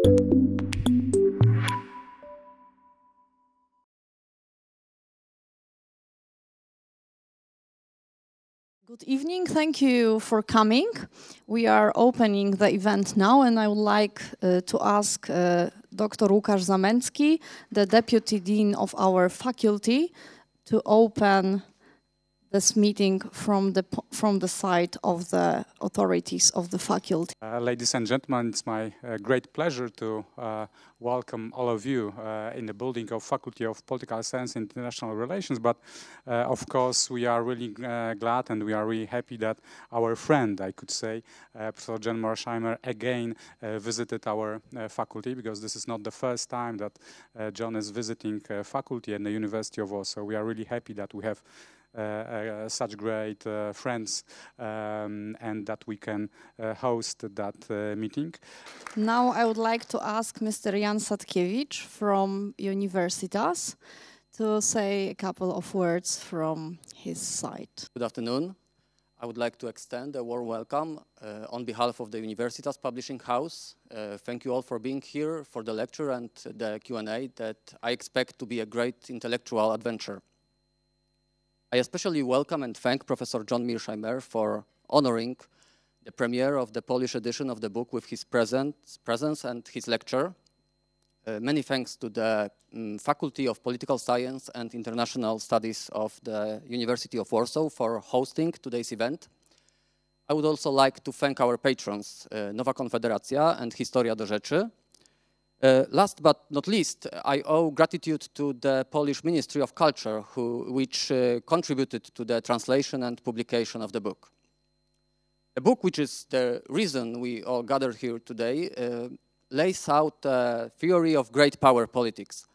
Good evening, thank you for coming. We are opening the event now, and I would like to ask Dr. Łukasz Zamęcki, the Deputy Dean of our faculty, to open this meeting from the side of the authorities of the faculty. Ladies and gentlemen, it's my great pleasure to welcome all of you in the building of Faculty of Political Science and International Relations. But of course, we are really glad and we are really happy that our friend, I could say, Professor John Mearsheimer, again visited our faculty, because this is not the first time that John is visiting faculty at the University of Warsaw. We are really happy that we have such great friends and that we can host that meeting. Now I would like to ask Mr. Jan Sadkiewicz from Universitas to say a couple of words from his side. Good afternoon. I would like to extend a warm welcome on behalf of the Universitas Publishing House. Thank you all for being here for the lecture and the Q&A that I expect to be a great intellectual adventure. I especially welcome and thank Professor John Mearsheimer for honoring the premiere of the Polish edition of the book with his presence and his lecture. Many thanks to the Faculty of Political Science and International Studies of the University of Warsaw for hosting today's event. I would also like to thank our patrons, Nowa Konfederacja and Historia do Rzeczy. Last but not least, I owe gratitude to the Polish Ministry of Culture, which contributed to the translation and publication of the book. The book, which is the reason we all gathered here today, lays out a theory of great power politics.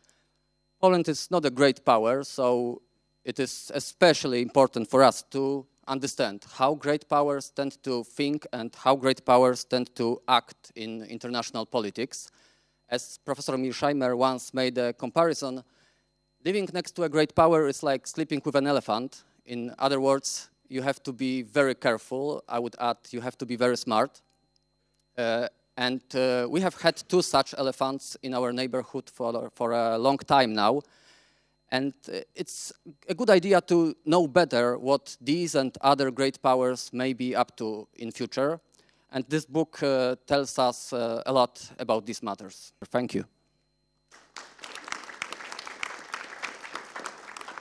Poland is not a great power, so it is especially important for us to understand how great powers tend to think and how great powers tend to act in international politics. As Professor Mearsheimer once made a comparison, living next to a great power is like sleeping with an elephant. In other words, you have to be very careful. I would add, you have to be very smart. And we have had two such elephants in our neighborhood for a long time now. And it's a good idea to know better what these and other great powers may be up to in future. And this book tells us a lot about these matters. Thank you.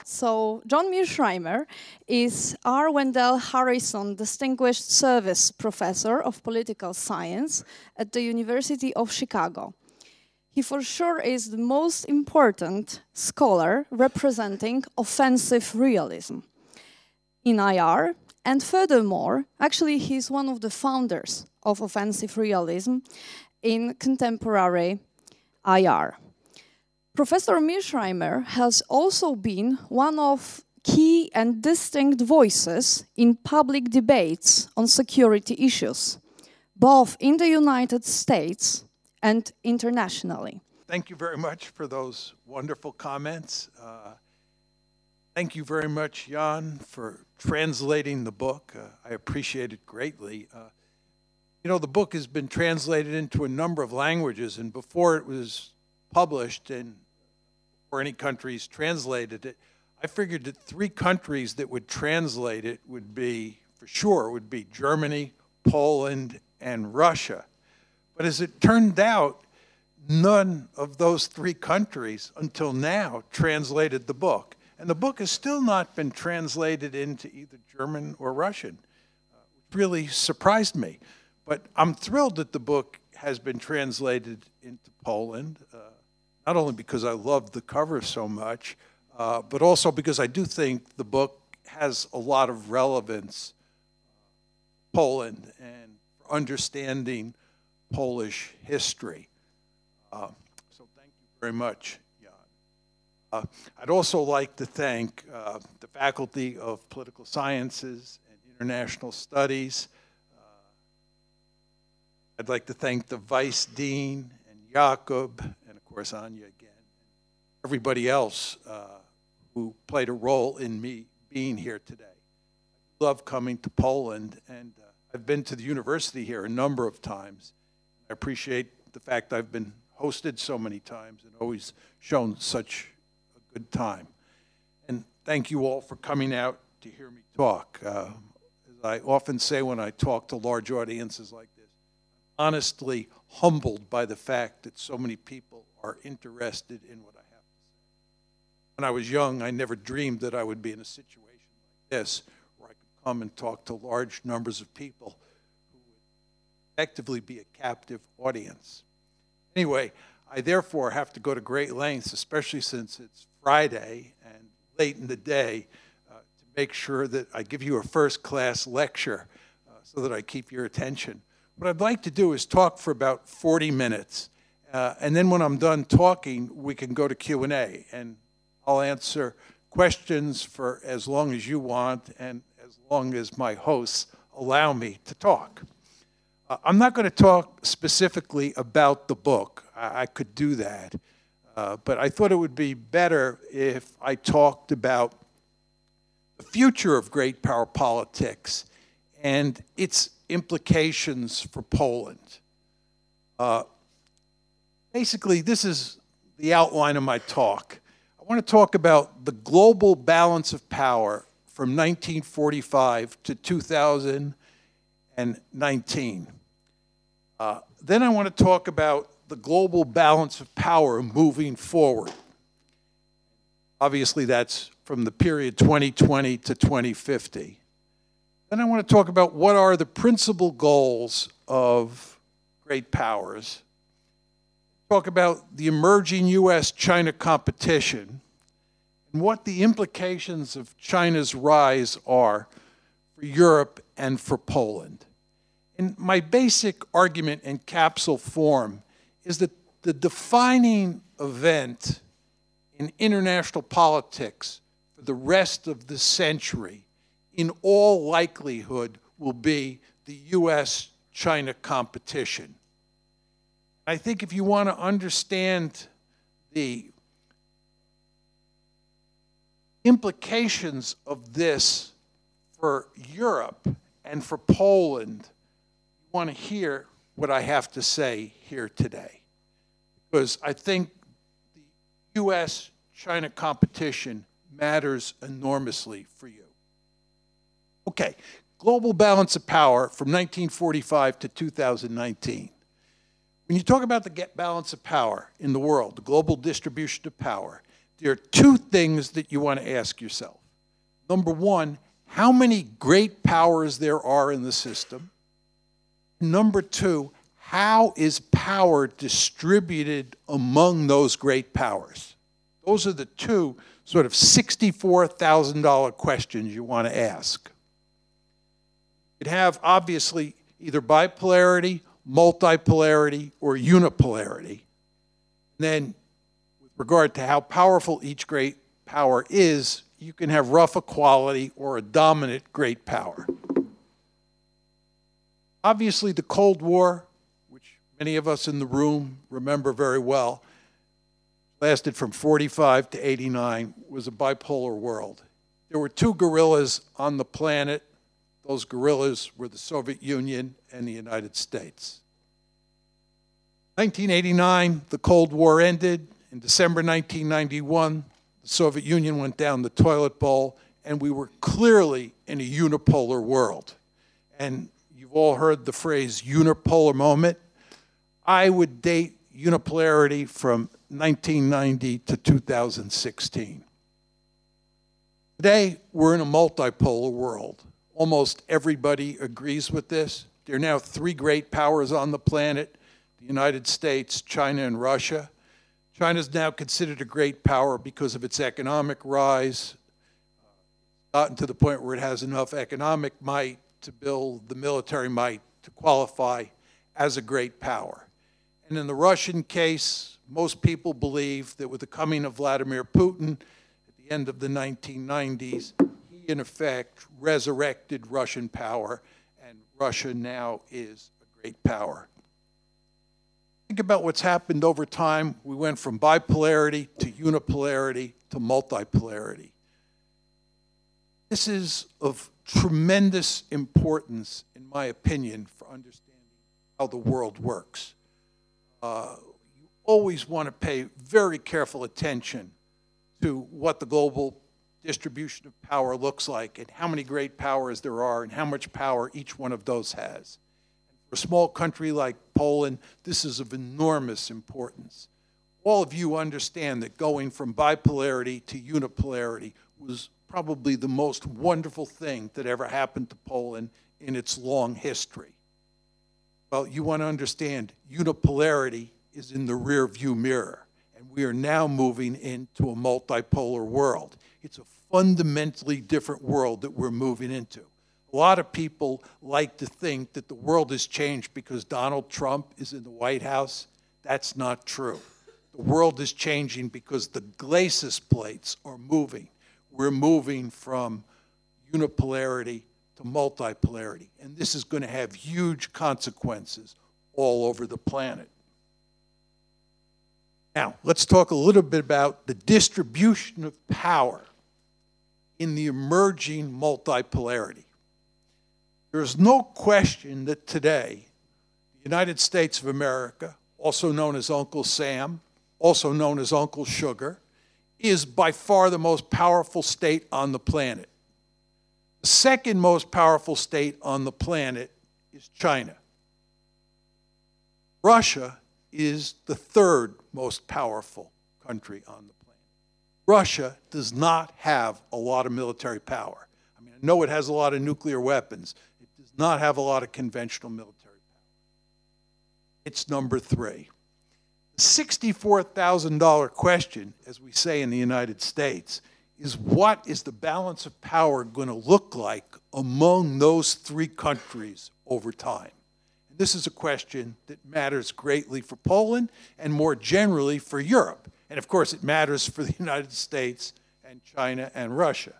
So, John Mearsheimer is R. Wendell Harrison Distinguished Service Professor of Political Science at the University of Chicago. He for sure is the most important scholar representing offensive realism in IR. And furthermore, actually, he's one of the founders of offensive realism in contemporary IR. Professor Mearsheimer has also been one of key and distinct voices in public debates on security issues, both in the United States and internationally. Thank you very much for those wonderful comments. Thank you very much, Jan, for translating the book. I appreciate it greatly. You know, the book has been translated into a number of languages, and before it was published and or any countries translated it, I figured that 3 countries that would translate it would be, for sure, would be Germany, Poland, and Russia. But as it turned out, none of those 3 countries until now translated the book. And the book has still not been translated into either German or Russian, which really surprised me. But I'm thrilled that the book has been translated into Poland, not only because I love the cover so much, but also because I do think the book has a lot of relevance to Poland and understanding Polish history. So thank you very much. I'd also like to thank the Faculty of Political Sciences and International Studies. I'd like to thank the Vice Dean and Jakob, and of course Anya again, and everybody else who played a role in me being here today. I love coming to Poland, and I've been to the university here a number of times. I appreciate the fact I've been hosted so many times and always shown such a good time. And thank you all for coming out to hear me talk. As I often say when I talk to large audiences like this, I'm honestly humbled by the fact that so many people are interested in what I have to say. When I was young, I never dreamed that I would be in a situation like this, where I could come and talk to large numbers of people who would effectively be a captive audience. Anyway, I therefore have to go to great lengths, especially since it's Friday and late in the day, to make sure that I give you a first-class lecture so that I keep your attention. What I'd like to do is talk for about 40 minutes, and then when I'm done talking, we can go to Q&A, and I'll answer questions for as long as you want and as long as my hosts allow me to talk. I'm not going to talk specifically about the book. I could do that, but I thought it would be better if I talked about the future of great power politics and its implications for Poland. Basically, this is the outline of my talk. I want to talk about the global balance of power from 1945 to 2019. Then I want to talk about the global balance of power moving forward. Obviously, that's from the period 2020 to 2050. Then I want to talk about what are the principal goals of great powers. Talk about the emerging U.S.-China competition and what the implications of China's rise are for Europe and for Poland. And my basic argument in capsule form is that the defining event in international politics for the rest of the century, in all likelihood, will be the U.S.-China competition. I think if you want to understand the implications of this for Europe and for Poland, you want to hear what I have to say here today. Because I think the U.S.-China competition matters enormously for you. Okay, global balance of power from 1945 to 2019. When you talk about the balance of power in the world, the global distribution of power, there are two things that you want to ask yourself. Number one, how many great powers there are in the system. Number two, how is power distributed among those great powers? Those are the two sort of $64,000 questions you want to ask. You'd have, obviously, either bipolarity, multipolarity, or unipolarity. And then, with regard to how powerful each great power is, you can have rough equality or a dominant great power. Obviously, the Cold War, which many of us in the room remember very well, lasted from 45 to 89, was a bipolar world. There were two gorillas on the planet. Those gorillas were the Soviet Union and the United States. 1989, the Cold War ended. In December 1991, the Soviet Union went down the toilet bowl, and we were clearly in a unipolar world. And you've all heard the phrase unipolar moment. I would date unipolarity from 1990 to 2016. Today, we're in a multipolar world. Almost everybody agrees with this. There are now three great powers on the planet: the United States, China, and Russia. China is now considered a great power because of its economic rise. It's gotten to the point where it has enough economic might to build the military might to qualify as a great power. And in the Russian case, most people believe that with the coming of Vladimir Putin at the end of the 1990s, he in effect resurrected Russian power, and Russia now is a great power. Think about what's happened over time. We went from bipolarity to unipolarity to multipolarity. This is of tremendous importance, in my opinion, for understanding how the world works. you always want to pay very careful attention to what the global distribution of power looks like and how many great powers there are and how much power each one of those has. For a small country like Poland, this is of enormous importance. All of you understand that going from bipolarity to unipolarity was probably the most wonderful thing that ever happened to Poland in its long history. Well, you want to understand unipolarity is in the rear view mirror, and we are now moving into a multipolar world. It's a fundamentally different world that we're moving into. A lot of people like to think that the world has changed because Donald Trump is in the White House. That's not true. The world is changing because the glacis plates are moving. We're moving from unipolarity to multipolarity, and this is going to have huge consequences all over the planet. Now, let's talk a little bit about the distribution of power in the emerging multipolarity. There's no question that today, the United States of America, also known as Uncle Sam, also known as Uncle Sugar, is by far the most powerful state on the planet. The second most powerful state on the planet is China. Russia is the third most powerful country on the planet. Russia does not have a lot of military power. I mean, I know it has a lot of nuclear weapons. It does not have a lot of conventional military power. It's number 3. The $64,000 question, as we say in the United States, is what is the balance of power going to look like among those 3 countries over time? And this is a question that matters greatly for Poland and more generally for Europe. And of course, it matters for the United States and China and Russia.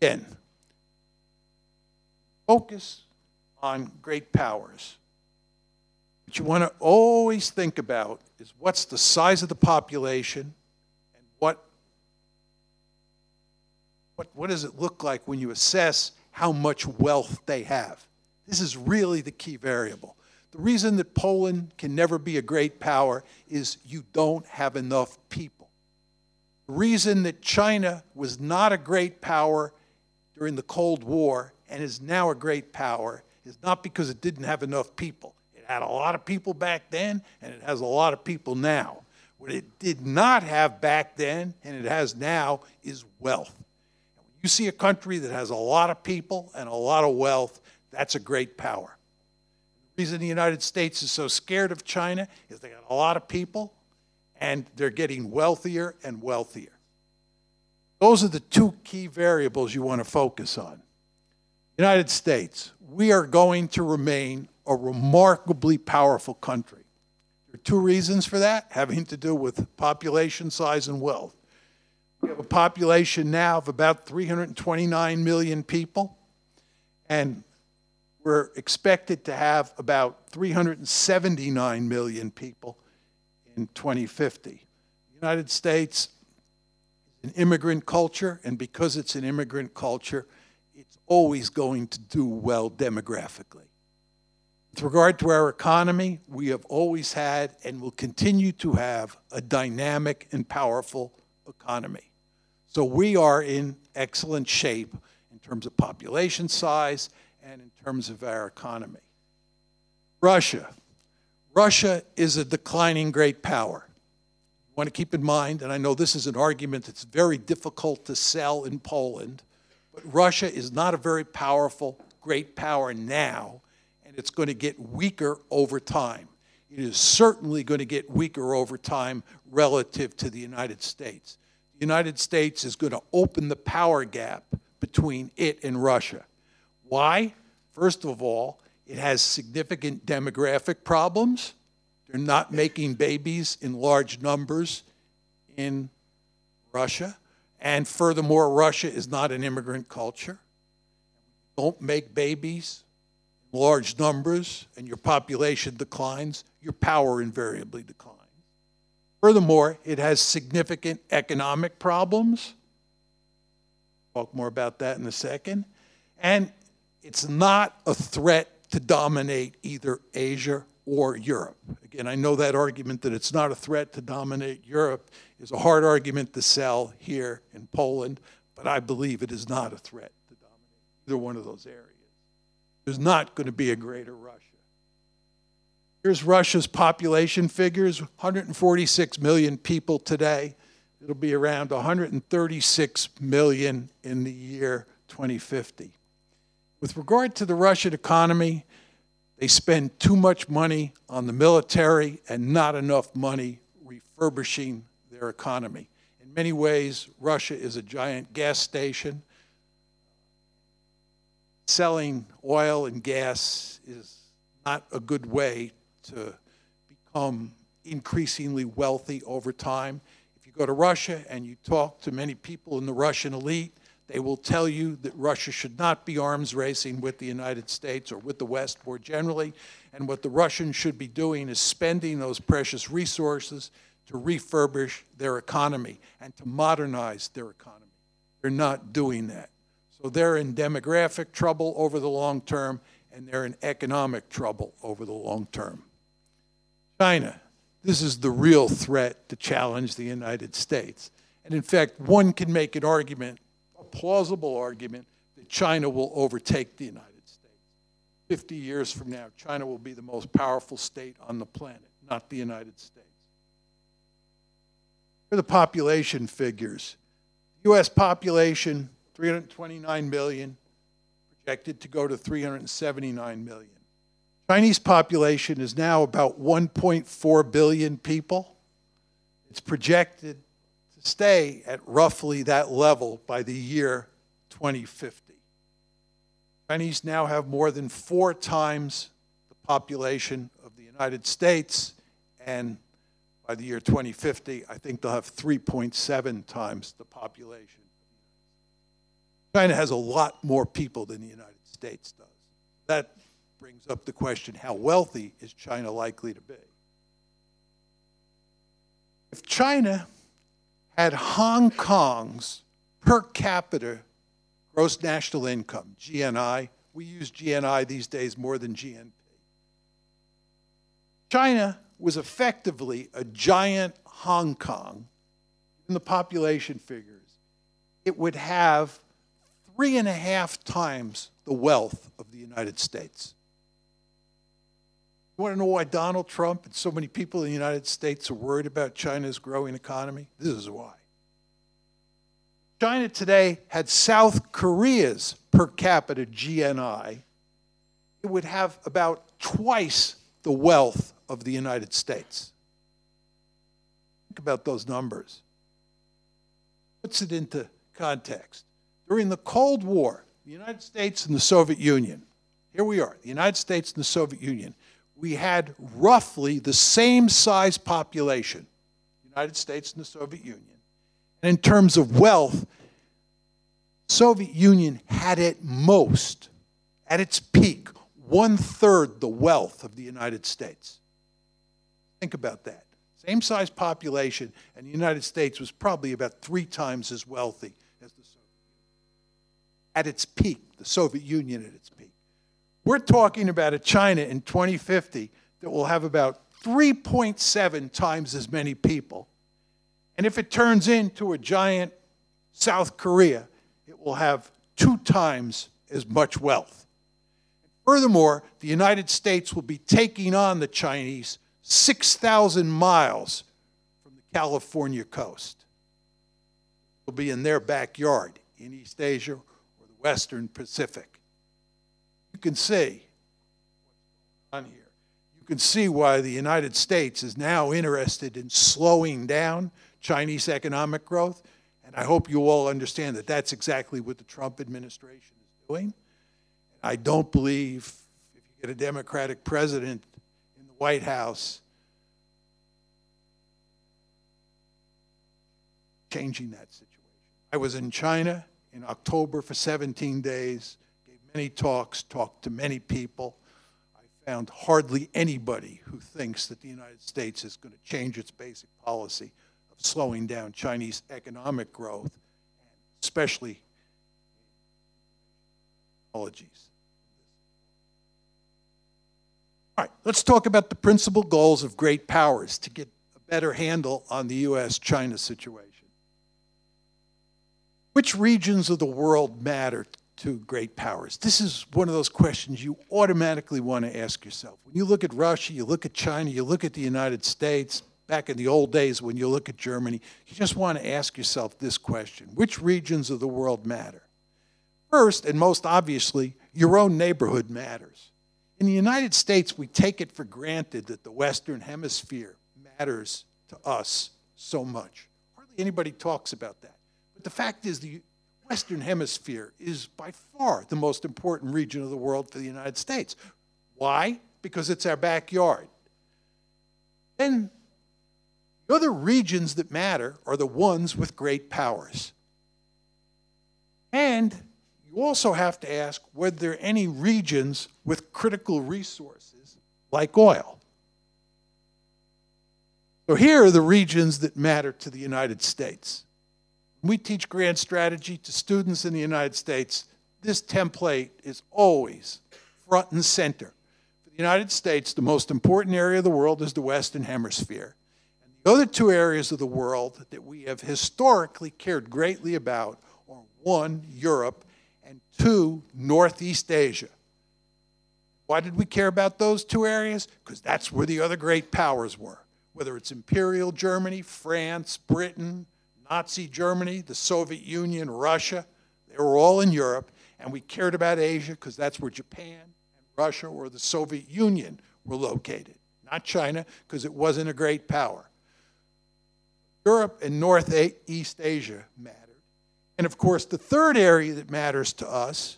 Again, focus on great powers. What you want to always think about is what's the size of the population and what does it look like when you assess how much wealth they have. This is really the key variable. The reason that Poland can never be a great power is you don't have enough people. The reason that China was not a great power during the Cold War and is now a great power is not because it didn't have enough people. It had a lot of people back then, and it has a lot of people now. What it did not have back then, and it has now, is wealth. And when you see a country that has a lot of people and a lot of wealth, that's a great power. The reason the United States is so scared of China is they got a lot of people, and they're getting wealthier and wealthier. Those are the 2 key variables you want to focus on. United States, we are going to remain a remarkably powerful country. There are 2 reasons for that, having to do with population size and wealth. We have a population now of about 329 million people, and we're expected to have about 379 million people in 2050. The United States is an immigrant culture, and because it's an immigrant culture, it's always going to do well demographically. With regard to our economy, we have always had and will continue to have a dynamic and powerful economy. So we are in excellent shape in terms of population size and in terms of our economy. Russia. Russia is a declining great power. You want to keep in mind, and I know this is an argument that's very difficult to sell in Poland, but Russia is not a very powerful great power now, and it's going to get weaker over time. It is certainly going to get weaker over time relative to the United States. The United States is going to open the power gap between it and Russia. Why? First of all, it has significant demographic problems. They're not making babies in large numbers in Russia. And furthermore, Russia is not an immigrant culture. Don't make babies in large numbers and your population declines, your power invariably declines. Furthermore, it has significant economic problems. Talk more about that in a second. And it's not a threat to dominate either Asia or Europe. Again, I know that argument that it's not a threat to dominate Europe is a hard argument to sell here in Poland, but I believe it is not a threat to dominate either one of those areas. There's not going to be a greater Russia. Here's Russia's population figures, 146 million people today. It'll be around 136 million in the year 2050. With regard to the Russian economy, they spend too much money on the military and not enough money refurbishing their economy. In many ways, Russia is a giant gas station. Selling oil and gas is not a good way to become increasingly wealthy over time. If you go to Russia and you talk to many people in the Russian elite, they will tell you that Russia should not be arms racing with the United States or with the West more generally, and what the Russians should be doing is spending those precious resources to refurbish their economy and to modernize their economy. They're not doing that. So they're in demographic trouble over the long term, and they're in economic trouble over the long term. China, this is the real threat to challenge the United States. And in fact, one can make an argument, a plausible argument, that China will overtake the United States. 50 years from now, China will be the most powerful state on the planet, not the United States. Here are the population figures. U.S. population, 329 million, projected to go to 379 million. Chinese population is now about 1.4 billion people. It's projected to stay at roughly that level by the year 2050. Chinese now have more than 4 times the population of the United States, and by the year 2050, I think they'll have 3.7 times the population. China has a lot more people than the United States does. That brings up the question, how wealthy is China likely to be? If China had Hong Kong's per capita gross national income, GNI, we use GNI these days more than GNP. China was effectively a giant Hong Kong. In the population figures, it would have 3.5 times the wealth of the United States. You want to know why Donald Trump and so many people in the United States are worried about China's growing economy? This is why. China today had South Korea's per capita GNI. It would have about twice the wealth of the United States. Think about those numbers. Puts it into context. During the Cold War, the United States and the Soviet Union, here we are, the United States and the Soviet Union, we had roughly the same size population, the United States and the Soviet Union. And in terms of wealth, the Soviet Union had at most, at its peak, 1/3 the wealth of the United States. Think about that. Same size population, and the United States was probably about 3 times as wealthy as the Soviet Union. At its peak, the Soviet Union at its peak. We're talking about a China in 2050 that will have about 3.7 times as many people. And if it turns into a giant South Korea, it will have 2 times as much wealth. Furthermore, the United States will be taking on the Chinese 6,000 miles from the California coast. It will be in their backyard in East Asia or the Western Pacific. You can see what's going on here. You can see why the United States is now interested in slowing down Chinese economic growth, and I hope you all understand that that's exactly what the Trump administration is doing. I don't believe if you get a Democratic president in the White House changing that situation. I was in China in October for 17 days, gave many talks, talked to many people. I found hardly anybody who thinks that the United States is going to change its basic policy of slowing down Chinese economic growth, especially technologies. All right, let's talk about the principal goals of great powers to get a better handle on the U.S.-China situation. Which regions of the world matter to great powers? This is one of those questions you automatically want to ask yourself. When you look at Russia, you look at China, you look at the United States, back in the old days when you look at Germany, you just want to ask yourself this question: which regions of the world matter? First, and most obviously, your own neighborhood matters. In the United States, we take it for granted that the Western Hemisphere matters to us so much. Hardly anybody talks about that. But the fact is, the Western Hemisphere is by far the most important region of the world for the United States. Why? Because it's our backyard. Then the other regions that matter are the ones with great powers. And you also have to ask whether there are any regions with critical resources like oil. So here are the regions that matter to the United States. When we teach grand strategy to students in the United States, this template is always front and center. For the United States, the most important area of the world is the Western Hemisphere. And the other two areas of the world that we have historically cared greatly about are, one, Europe, and two, Northeast Asia. Why did we care about those two areas? Because that's where the other great powers were. Whether it's Imperial Germany, France, Britain, Nazi Germany, the Soviet Union, Russia, they were all in Europe. And we cared about Asia because that's where Japan and Russia or the Soviet Union were located. Not China, because it wasn't a great power. Europe and Northeast Asia mattered. And of course, the third area that matters to us,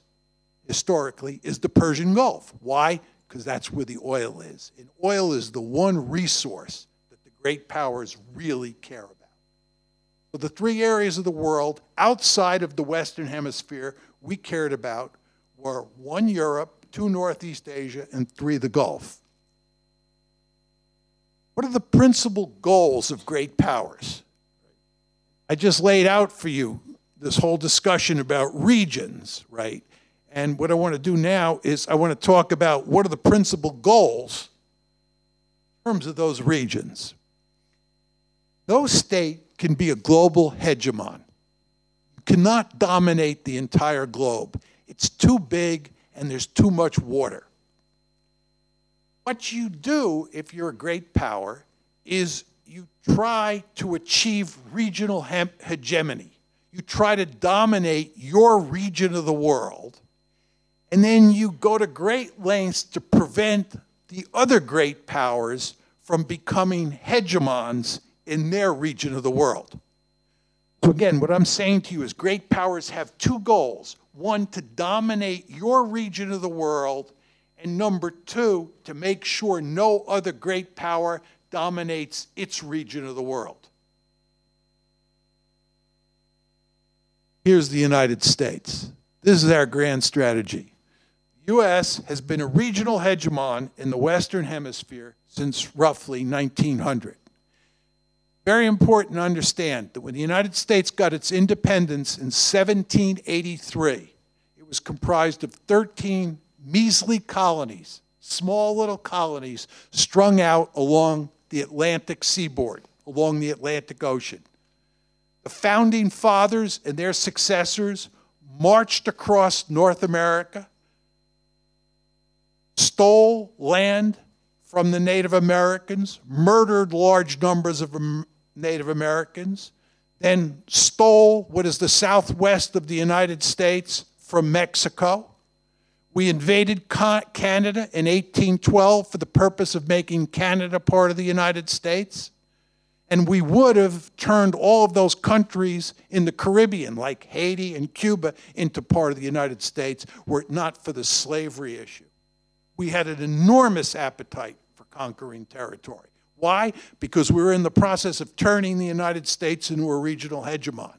historically, is the Persian Gulf. Why? Because that's where the oil is. And oil is the one resource that the great powers really care about. So the three areas of the world outside of the Western Hemisphere we cared about were one, Europe, two, Northeast Asia, and three, the Gulf. What are the principal goals of great powers? I just laid out for you this whole discussion about regions, right? And what I want to do now is I want to talk about what are the principal goals in terms of those regions. No state can be a global hegemon. You cannot dominate the entire globe. It's too big and there's too much water. What you do if you're a great power is you try to achieve regional hegemony. You try to dominate your region of the world, and then you go to great lengths to prevent the other great powers from becoming hegemons in their region of the world. So again, what I'm saying to you is great powers have two goals. One, to dominate your region of the world, and number two, to make sure no other great power dominates its region of the world. Here's the United States. This is our grand strategy. The U.S. has been a regional hegemon in the Western Hemisphere since roughly 1900. Very important to understand that when the United States got its independence in 1783, it was comprised of 13 measly colonies, small little colonies strung out along the Atlantic seaboard, along the Atlantic Ocean. The founding fathers and their successors marched across North America, stole land from the Native Americans, murdered large numbers of Native Americans, then stole what is the southwest of the United States from Mexico. We invaded Canada in 1812 for the purpose of making Canada part of the United States. And we would have turned all of those countries in the Caribbean, like Haiti and Cuba, into part of the United States were it not for the slavery issue. We had an enormous appetite for conquering territory. Why? Because we were in the process of turning the United States into a regional hegemon.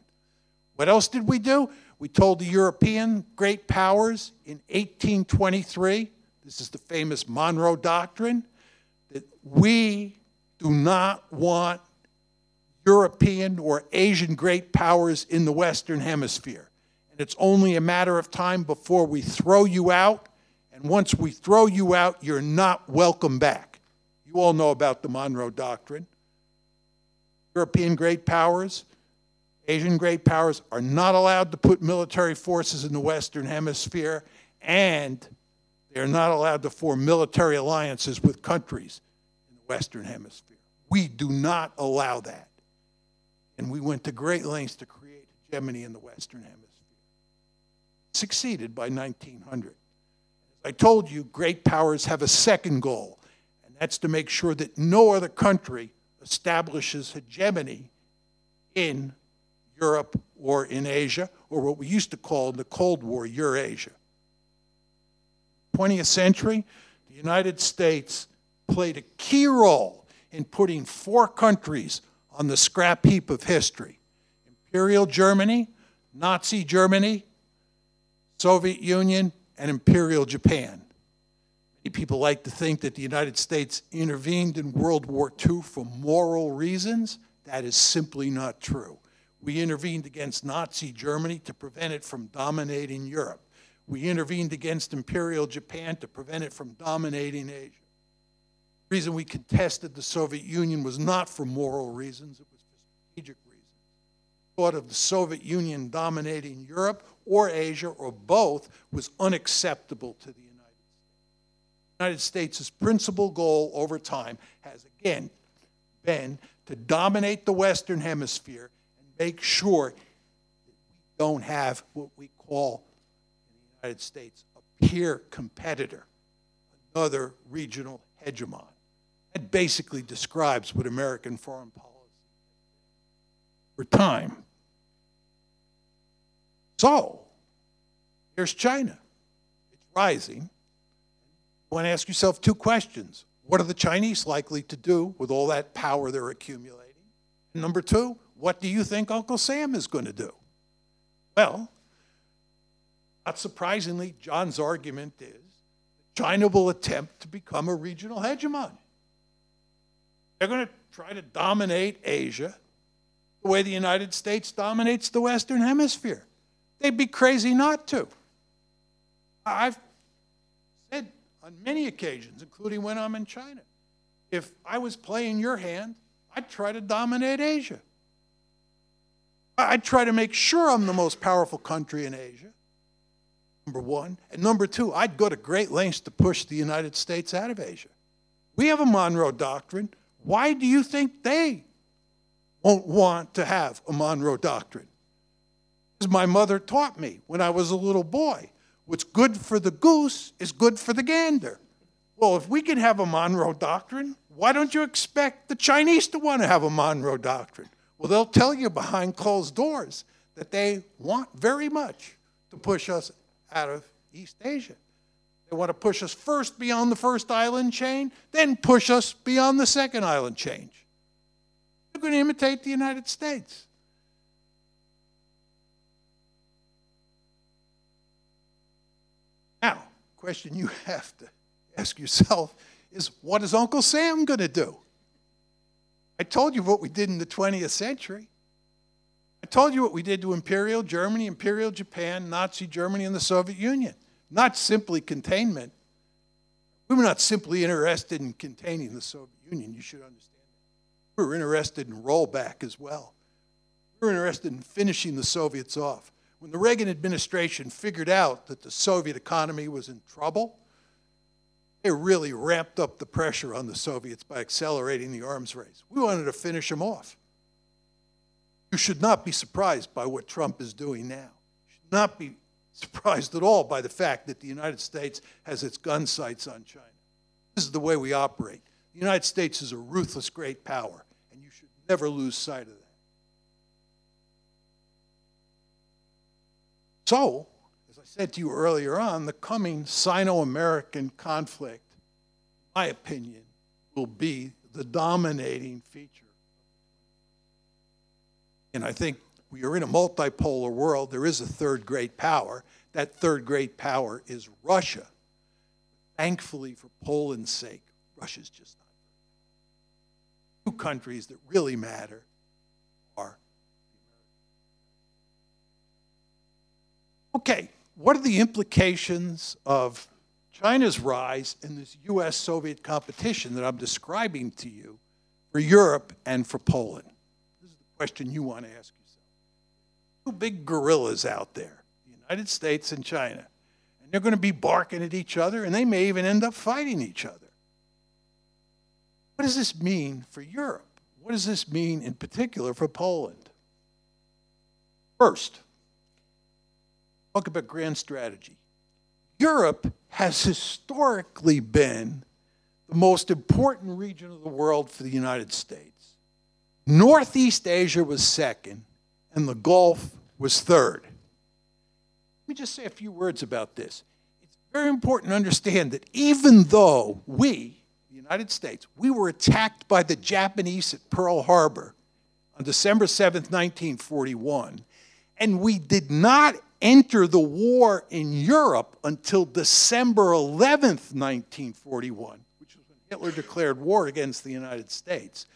What else did we do? We told the European great powers in 1823, this is the famous Monroe Doctrine, that we do not want European or Asian great powers in the Western Hemisphere. And it's only a matter of time before we throw you out And once we throw you out, you're not welcome back. You all know about the Monroe Doctrine. European great powers, Asian great powers are not allowed to put military forces in the Western Hemisphere, and they're not allowed to form military alliances with countries in the Western Hemisphere. We do not allow that. And we went to great lengths to create hegemony in the Western Hemisphere. Succeeded by 1900. As I told you, great powers have a second goal, and that's to make sure that no other country establishes hegemony in Europe or in Asia, or what we used to call in the Cold War, Eurasia. 20th century, the United States played a key role in putting 4 countries on the scrap heap of history: Imperial Germany, Nazi Germany, Soviet Union, and Imperial Japan. Many people like to think that the United States intervened in World War II for moral reasons. That is simply not true. We intervened against Nazi Germany to prevent it from dominating Europe. We intervened against Imperial Japan to prevent it from dominating Asia. The reason we contested the Soviet Union was not for moral reasons, it was for strategic reasons. The thought of the Soviet Union dominating Europe or Asia or both was unacceptable to the United States. The United States' principal goal over time has again been to dominate the Western Hemisphere and make sure that we don't have what we call in the United States a peer competitor, another regional hegemon. That basically describes what American foreign policy has been over time. So, here's China. It's rising. You want to ask yourself 2 questions. What are the Chinese likely to do with all that power they're accumulating? And number 2, what do you think Uncle Sam is going to do? Well, not surprisingly, John's argument is that China will attempt to become a regional hegemon. They're going to try to dominate Asia the way the United States dominates the Western Hemisphere. They'd be crazy not to. I've said on many occasions, including when I'm in China, if I was playing your hand, I'd try to dominate Asia. I'd try to make sure I'm the most powerful country in Asia, number 1. And number 2, I'd go to great lengths to push the United States out of Asia. We have a Monroe Doctrine. Why do you think they won't want to have a Monroe Doctrine? As my mother taught me when I was a little boy, what's good for the goose is good for the gander. Well, if we can have a Monroe Doctrine, why don't you expect the Chinese to want to have a Monroe Doctrine? Well, they'll tell you behind closed doors that they want very much to push us out of East Asia. They want to push us first beyond the first island chain, then push us beyond the second island chain. They're going to imitate the United States. Now, the question you have to ask yourself is, what is Uncle Sam going to do? I told you what we did in the 20th century. I told you what we did to Imperial Germany, Imperial Japan, Nazi Germany, and the Soviet Union. Not simply containment. We were not simply interested in containing the Soviet Union. You should understand that. We were interested in rollback as well. We were interested in finishing the Soviets off. When the Reagan administration figured out that the Soviet economy was in trouble, they really ramped up the pressure on the Soviets by accelerating the arms race. We wanted to finish them off. You should not be surprised by what Trump is doing now. You should not be surprised at all by the fact that the United States has its gun sights on China. This is the way we operate. The United States is a ruthless great power, and you should never lose sight of that. So, as I said to you earlier on, the coming Sino-American conflict, in my opinion, will be the dominating feature. And I think we are in a multipolar world. There is a third great power. That third great power is Russia. Thankfully, for Poland's sake, Russia's just not. 2 countries that really matter are. Okay, what are the implications of China's rise and this U.S.-Soviet competition that I'm describing to you for Europe and for Poland? This is the question you want to ask yourself. Two big gorillas out there, the United States and China, and they're going to be barking at each other, and they may even end up fighting each other. What does this mean for Europe? What does this mean in particular for Poland? First, talk about grand strategy. Europe has historically been the most important region of the world for the United States. Northeast Asia was second, and the Gulf was third. Let me just say a few words about this. It's very important to understand that even though we, the United States, we were attacked by the Japanese at Pearl Harbor on December 7th, 1941, and we did not enter the war in Europe until December 11th, 1941, which was when Hitler declared war against the United States.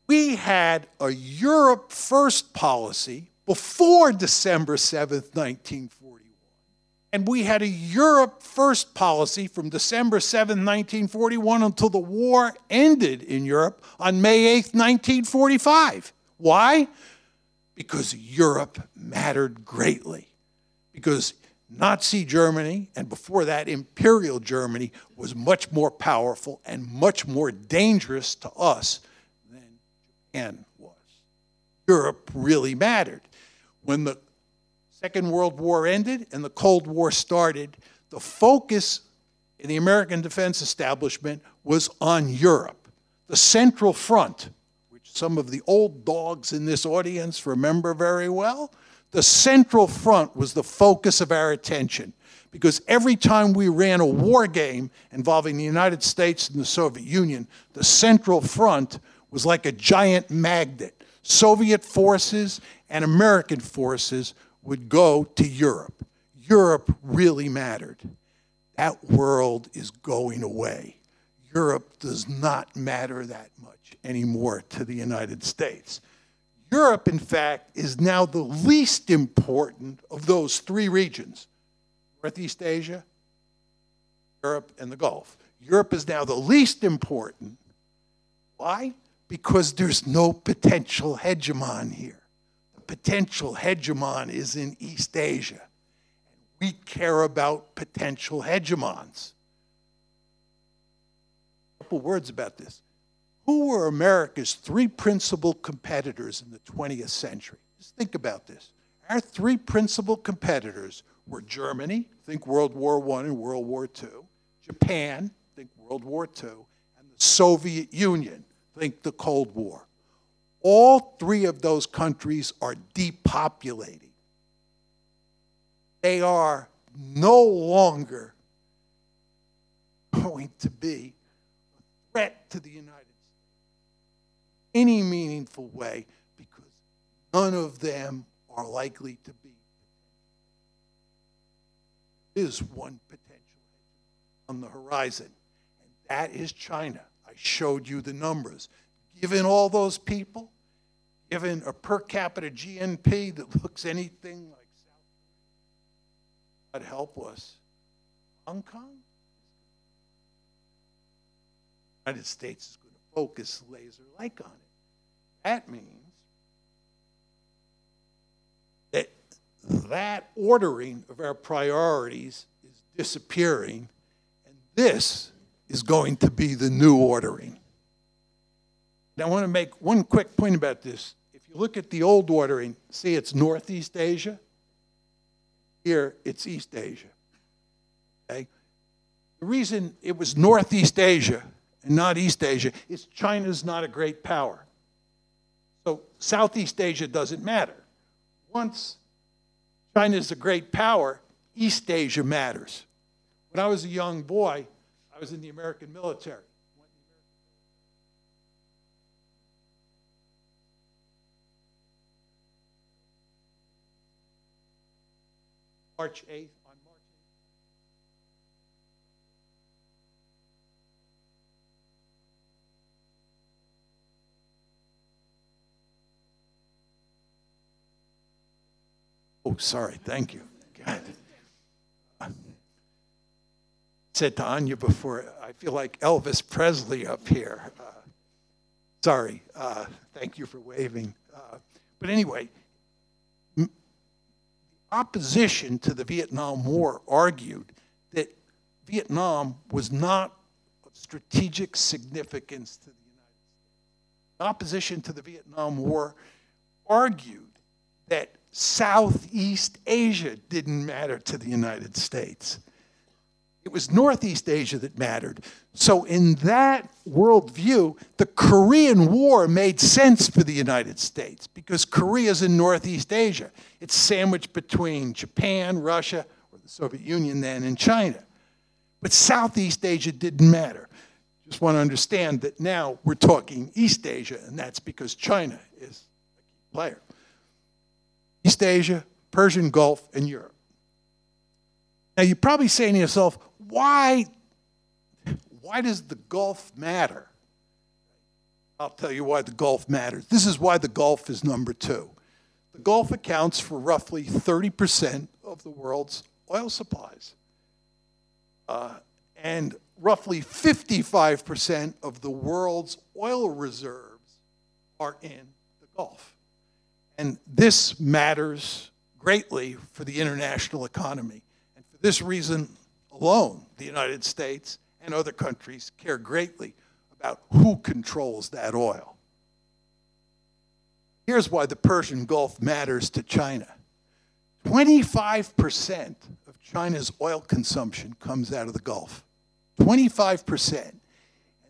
We had a Europe first policy before December 7th, 1941. And we had a Europe first policy from December 7th, 1941 until the war ended in Europe on May 8th, 1945. Why? Because Europe mattered greatly. Because Nazi Germany, and before that Imperial Germany, was much more powerful and much more dangerous to us than Japan was. Europe really mattered. When the Second World War ended and the Cold War started, the focus in the American defense establishment was on Europe. The Central Front, which some of the old dogs in this audience remember very well, the Central Front was the focus of our attention, because every time we ran a war game involving the United States and the Soviet Union, the Central Front was like a giant magnet. Soviet forces and American forces would go to Europe. Europe really mattered. That world is going away. Europe does not matter that much anymore to the United States. Europe, in fact, is now the least important of those three regions: Northeast Asia, Europe, and the Gulf. Europe is now the least important. Why? Because there's no potential hegemon here. The potential hegemon is in East Asia. We care about potential hegemons. A couple words about this. Who were America's three principal competitors in the 20th century? Just think about this. Our three principal competitors were Germany, think World War I and World War II, Japan, think World War II, and the Soviet Union, think the Cold War. All three of those countries are depopulating. They are no longer going to be a threat to the United States in any meaningful way, because none of them are likely to be. There is one potential on the horizon, and that is China. I showed you the numbers. Given all those people, given a per capita GNP that looks anything like South Korea, God help us, Hong Kong, the United States is going to focus laser-like on it. That means that that ordering of our priorities is disappearing, and this is going to be the new ordering. Now, I want to make one quick point about this. If you look at the old ordering, see it's Northeast Asia. Here, it's East Asia. Okay? The reason it was Northeast Asia and not East Asia is China's not a great power. So Southeast Asia doesn't matter. Once China's a great power, East Asia matters. When I was a young boy, I was in the American military. March 8th, on March 8th. Oh, sorry, thank you. God. said to Anya before, I feel like Elvis Presley up here. Sorry, thank you for waving. But anyway, opposition to the Vietnam War argued that Vietnam was not of strategic significance to the United States. The opposition to the Vietnam War argued that Southeast Asia didn't matter to the United States. It was Northeast Asia that mattered. So in that worldview, the Korean War made sense for the United States because Korea's in Northeast Asia. It's sandwiched between Japan, Russia, or the Soviet Union then, and China. But Southeast Asia didn't matter. Just want to understand that now we're talking East Asia, and that's because China is a key player. East Asia, Persian Gulf, and Europe. Now you're probably saying to yourself, why does the Gulf matter? I'll tell you why the Gulf matters. This is why the Gulf is number 2. The Gulf accounts for roughly 30% of the world's oil supplies. And roughly 55% of the world's oil reserves are in the Gulf. And this matters greatly for the international economy. And for this reason alone, the United States and other countries care greatly about who controls that oil. Here's why the Persian Gulf matters to China. 25% of China's oil consumption comes out of the Gulf. 25%.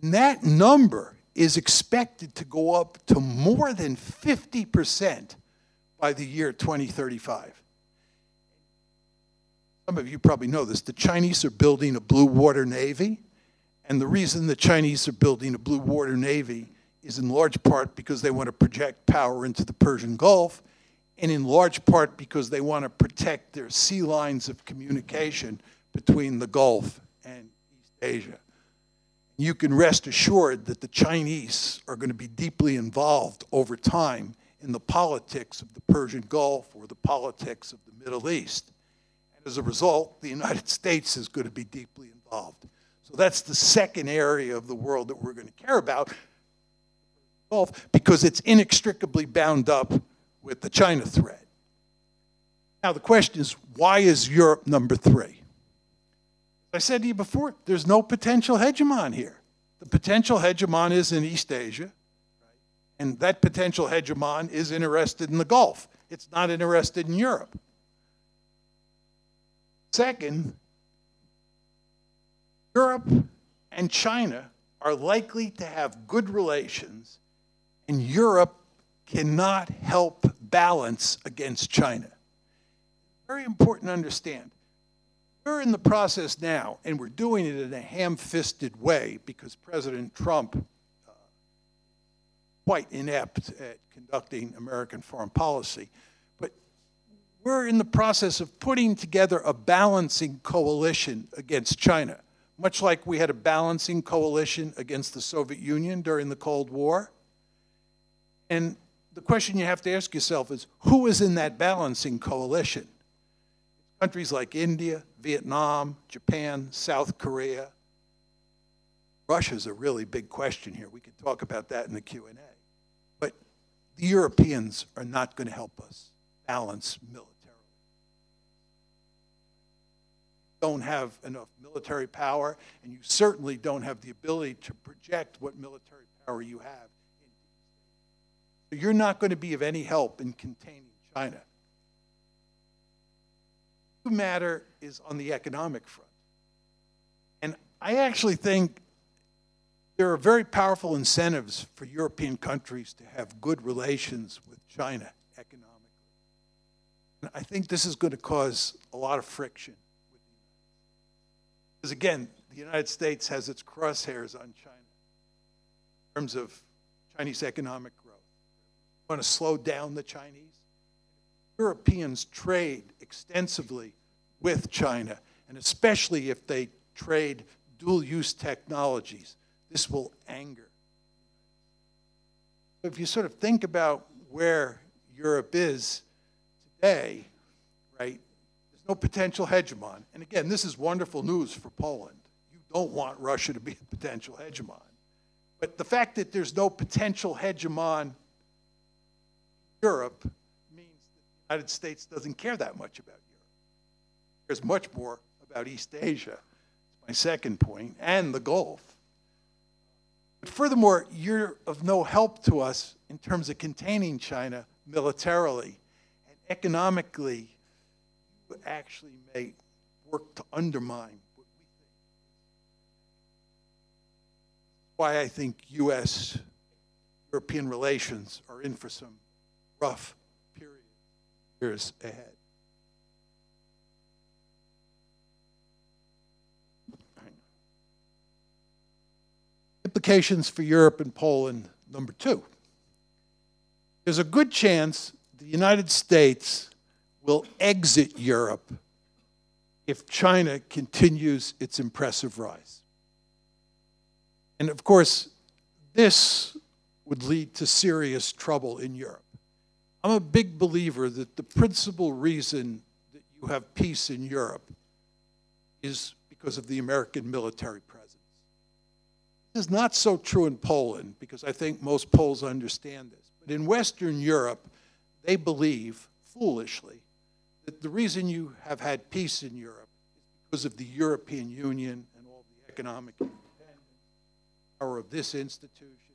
And that number is expected to go up to more than 50% by the year 2035. Some of you probably know this. The Chinese are building a blue water navy. And the reason the Chinese are building a blue water navy is in large part because they want to project power into the Persian Gulf, and in large part because they want to protect their sea lines of communication between the Gulf and East Asia. You can rest assured that the Chinese are going to be deeply involved over time in the politics of the Persian Gulf or the politics of the Middle East. And as a result, the United States is going to be deeply involved. So that's the second area of the world that we're going to care about, Gulf, because it's inextricably bound up with the China threat. Now the question is, why is Europe number 3? As I said to you before, there's no potential hegemon here. The potential hegemon is in East Asia, and that potential hegemon is interested in the Gulf. It's not interested in Europe. Second, Europe and China are likely to have good relations, and Europe cannot help balance against China. Very important to understand. We're in the process now, and we're doing it in a ham-fisted way because President Trump quite inept at conducting American foreign policy. But we're in the process of putting together a balancing coalition against China, much like we had a balancing coalition against the Soviet Union during the Cold War. And the question you have to ask yourself is, who is in that balancing coalition? Countries like India, Vietnam, Japan, South Korea. Russia's a really big question here. We can talk about that in the Q&A. But the Europeans are not going to help us balance militarily. You don't have enough military power, and you certainly don't have the ability to project what military power you have. So you're not going to be of any help in containing China. The matter is on the economic front. And I actually think there are very powerful incentives for European countries to have good relations with China economically. And I think this is going to cause a lot of friction with the United States. Because again, the United States has its crosshairs on China in terms of Chinese economic growth. We want to slow down the Chinese. Europeans trade extensively with China, and especially if they trade dual-use technologies, this will anger. So if you sort of think about where Europe is today, right, there's no potential hegemon. And again, this is wonderful news for Poland. don't want Russia to be a potential hegemon. But the fact that there's no potential hegemon in Europe means that the United States doesn't care that much about Europe. There's much more about East Asia, my second point, and the Gulf. But furthermore, you're of no help to us in terms of containing China militarily. And economically, you actually may work to undermine what we think. Why I think U.S.-European relations are in for some rough years ahead. Implications for Europe and Poland, number two. There's a good chance the United States will exit Europe if China continues its impressive rise. And of course, this would lead to serious trouble in Europe. I'm a big believer that the principal reason that you have peace in Europe is because of the American military presence. This is not so true in Poland, because I think most Poles understand this. But in Western Europe, they believe, foolishly, that the reason you have had peace in Europe is because of the European Union and all the economic independence, power of this institution.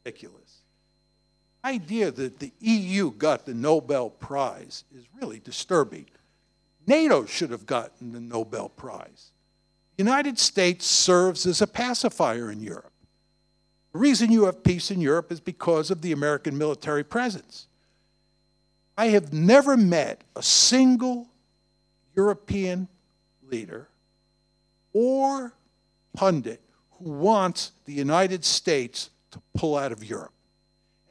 Ridiculous. The idea that the EU got the Nobel Prize is really disturbing. NATO should have gotten the Nobel Prize. The United States serves as a pacifier in Europe. The reason you have peace in Europe is because of the American military presence. I have never met a single European leader or pundit who wants the United States to pull out of Europe.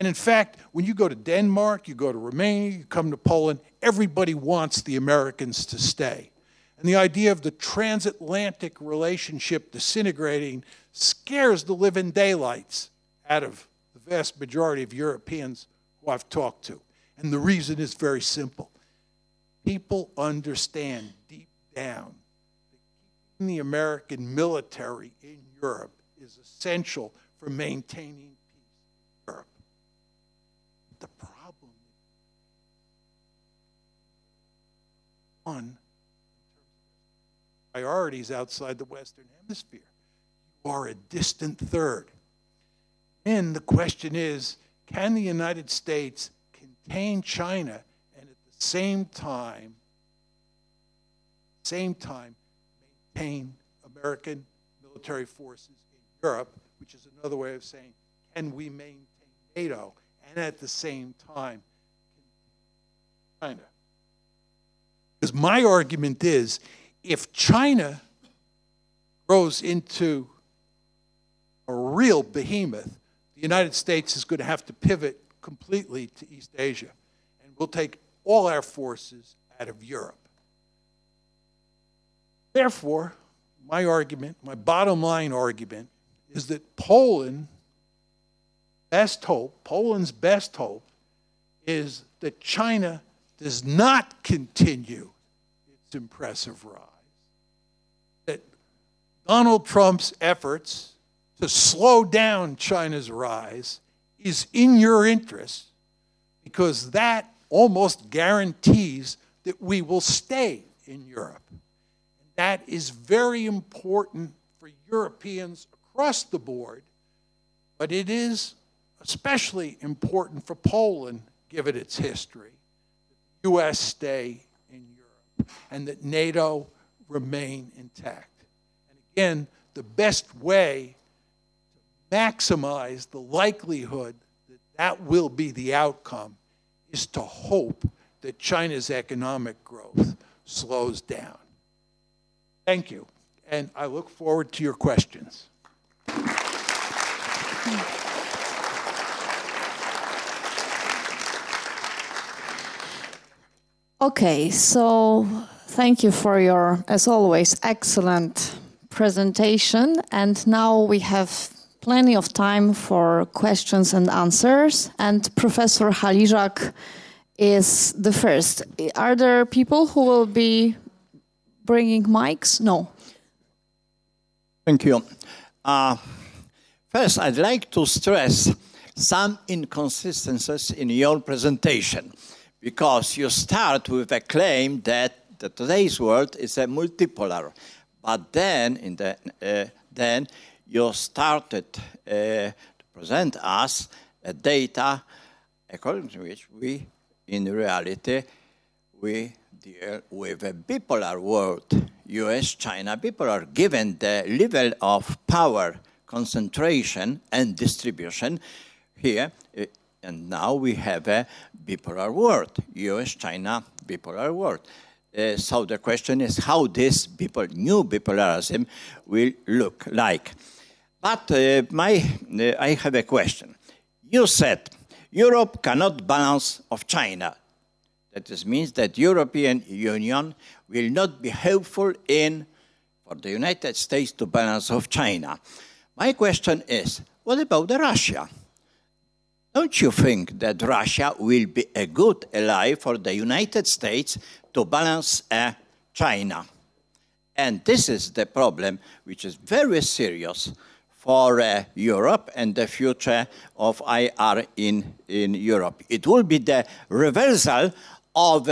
And in fact, when you go to Denmark, you go to Romania, you come to Poland, everybody wants the Americans to stay. And the idea of the transatlantic relationship disintegrating scares the living daylights out of the vast majority of Europeans who I've talked to. And the reason is very simple. People understand deep down that keeping the American military in Europe is essential for maintaining peace in Europe. The problem is, one, priorities outside the Western Hemisphere. You are a distant third. And the question is, can the United States contain China and at the same time maintain American military forces in Europe, which is another way of saying, can we maintain NATO and at the same time contain China? Because my argument is, if China grows into a real behemoth, the United States is going to have to pivot completely to East Asia. And we'll take all our forces out of Europe. Therefore, my argument, my bottom line argument, is that Poland's best hope is that China does not continue its impressive rise. That Donald Trump's efforts to slow down China's rise is in your interest, because that almost guarantees that we will stay in Europe. That is very important for Europeans across the board, but it is especially important for Poland, given its history, that the U.S. stay in Europe and that NATO remain intact. And again, the best way to maximize the likelihood that that will be the outcome is to hope that China's economic growth slows down. Thank you, and I look forward to your questions. Okay, so thank you for your, as always, excellent presentation. And now we have plenty of time for questions and answers. And Professor Haliżak is the first. Are there people who will be bringing mics? No. Thank you. First, I'd like to stress some inconsistencies in your presentation, because you start with a claim that today's world is a multipolar, but then then you started to present us a data according to which we, in reality, we deal with a bipolar world, U.S.-China bipolar, given the level of power concentration and distribution here. And now we have a bipolar world, U.S.-China bipolar world. So the question is how this new bipolarism will look like. But I have a question. You said Europe cannot balance of China. That means that European Union will not be helpful for the United States to balance of China. My question is, what about Russia? Don't you think that Russia will be a good ally for the United States to balance China? And this is the problem which is very serious for Europe and the future of IR in Europe. It will be the reversal of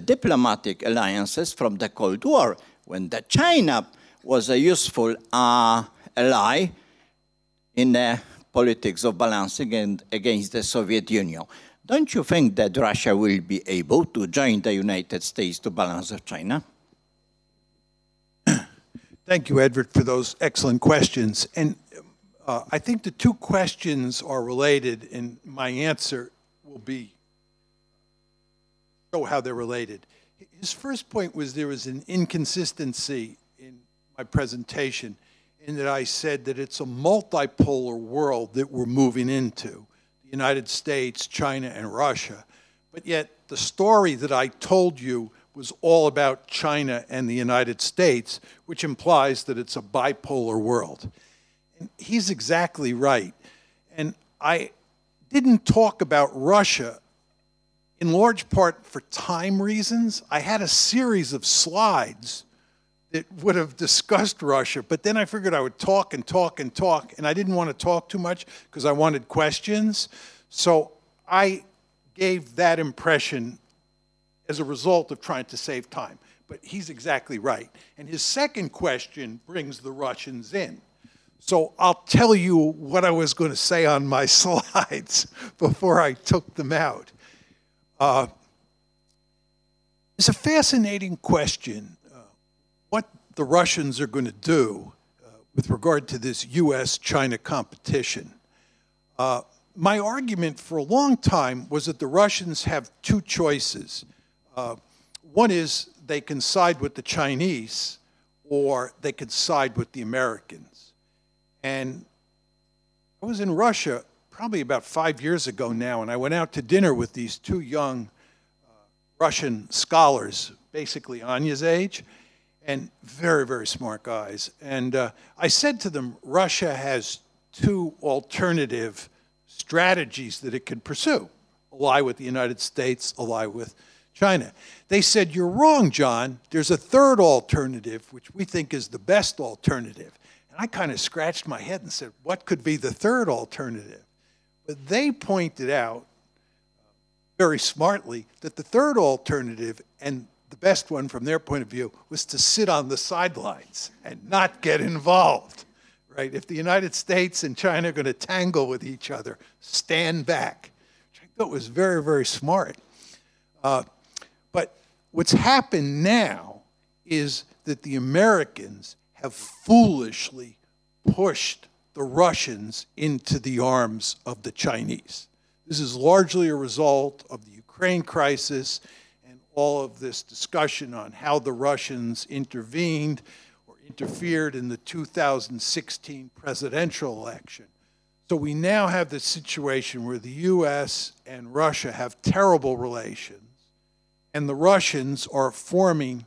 diplomatic alliances from the Cold War, when China was a useful ally in the politics of balancing against the Soviet Union. Don't you think that Russia will be able to join the United States to balance of China? Thank you, Edward, for those excellent questions. And I think the two questions are related, and my answer will be show how they're related. His first point was there was an inconsistency in my presentation in that I said that it's a multipolar world that we're moving into, the United States, China, and Russia. But yet the story that I told you was all about China and the United States, which implies that it's a bipolar world. And he's exactly right. And I didn't talk about Russia in large part for time reasons. I had a series of slides that would have discussed Russia, but then I figured I would talk and talk and talk, and I didn't want to talk too much because I wanted questions. So I gave that impression as a result of trying to save time. But he's exactly right. And his second question brings the Russians in. So I'll tell you what I was going to say on my slides before I took them out. It's a fascinating question, what the Russians are going to do with regard to this U.S.-China competition. My argument for a long time was that the Russians have two choices. One is they can side with the Chinese, or they can side with the Americans. And I was in Russia probably about 5 years ago now, and I went out to dinner with these two young Russian scholars, basically Anya's age, and very, very smart guys. And I said to them, Russia has two alternative strategies that it can pursue: ally with the United States, ally with China. They said, you're wrong, John. There's a third alternative, which we think is the best alternative. And I kind of scratched my head and said, what could be the third alternative? But they pointed out very smartly that the third alternative, and the best one from their point of view, was to sit on the sidelines and not get involved, right? If the United States and China are going to tangle with each other, stand back, which I thought was very, very smart. But what's happened now is that the Americans have foolishly pushed the Russians into the arms of the Chinese. This is largely a result of the Ukraine crisis and all of this discussion on how the Russians intervened or interfered in the 2016 presidential election. So we now have this situation where the U.S. and Russia have terrible relations, and the Russians are forming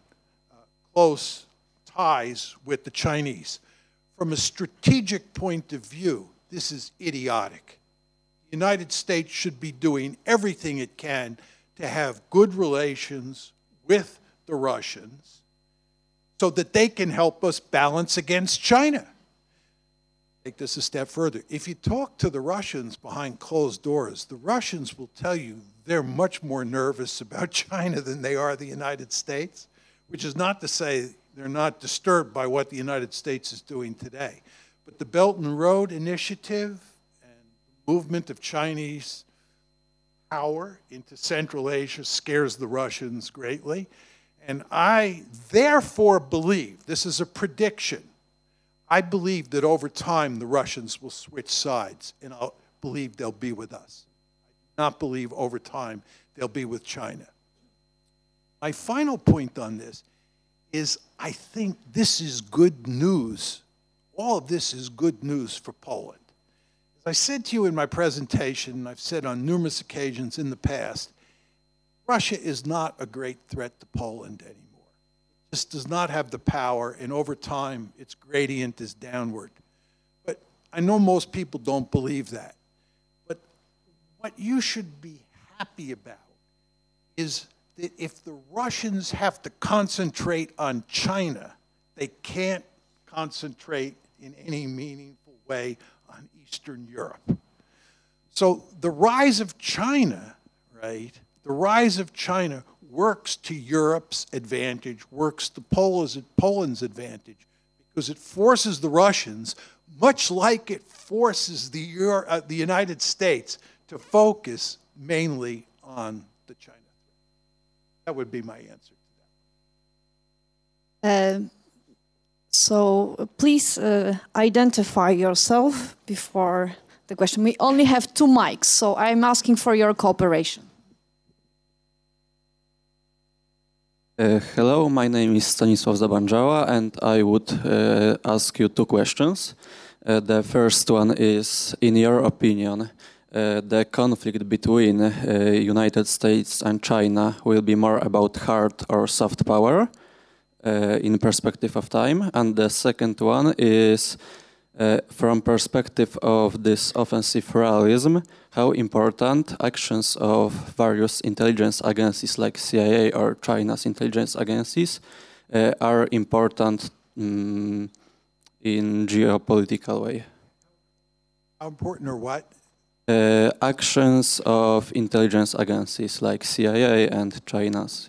close ties with the Chinese. From a strategic point of view, this is idiotic. The United States should be doing everything it can to have good relations with the Russians so that they can help us balance against China. Take this a step further. If you talk to the Russians behind closed doors, the Russians will tell you they're much more nervous about China than they are the United States, which is not to say they're not disturbed by what the United States is doing today. But the Belt and Road Initiative and the movement of Chinese power into Central Asia scares the Russians greatly. And I therefore believe, this is a prediction, I believe that over time the Russians will switch sides, and I believe they'll be with us. I do not believe over time they'll be with China. My final point on this is I think this is good news. All of this is good news for Poland. As I said to you in my presentation, and I've said on numerous occasions in the past, Russia is not a great threat to Poland anymore. It just does not have the power, and over time, its gradient is downward. But I know most people don't believe that. But what you should be happy about is that if the Russians have to concentrate on China, they can't concentrate in any meaningful way on Eastern Europe. So the rise of China, right, the rise of China works to Europe's advantage, works to Poland's advantage, because it forces the Russians, much like it forces the United States, to focus mainly on the China threat. That would be my answer to that. So please identify yourself before the question. We only have 2 mics, so I'm asking for your cooperation. Hello, my name is Stanisław Zabanżała, and I would ask you 2 questions. The first one is, in your opinion, the conflict between United States and China will be more about hard or soft power in perspective of time? And the second one is, from perspective of this offensive realism, how important actions of various intelligence agencies like CIA or China's intelligence agencies are important in geopolitical way? How important or what? Actions of intelligence agencies like CIA and China's.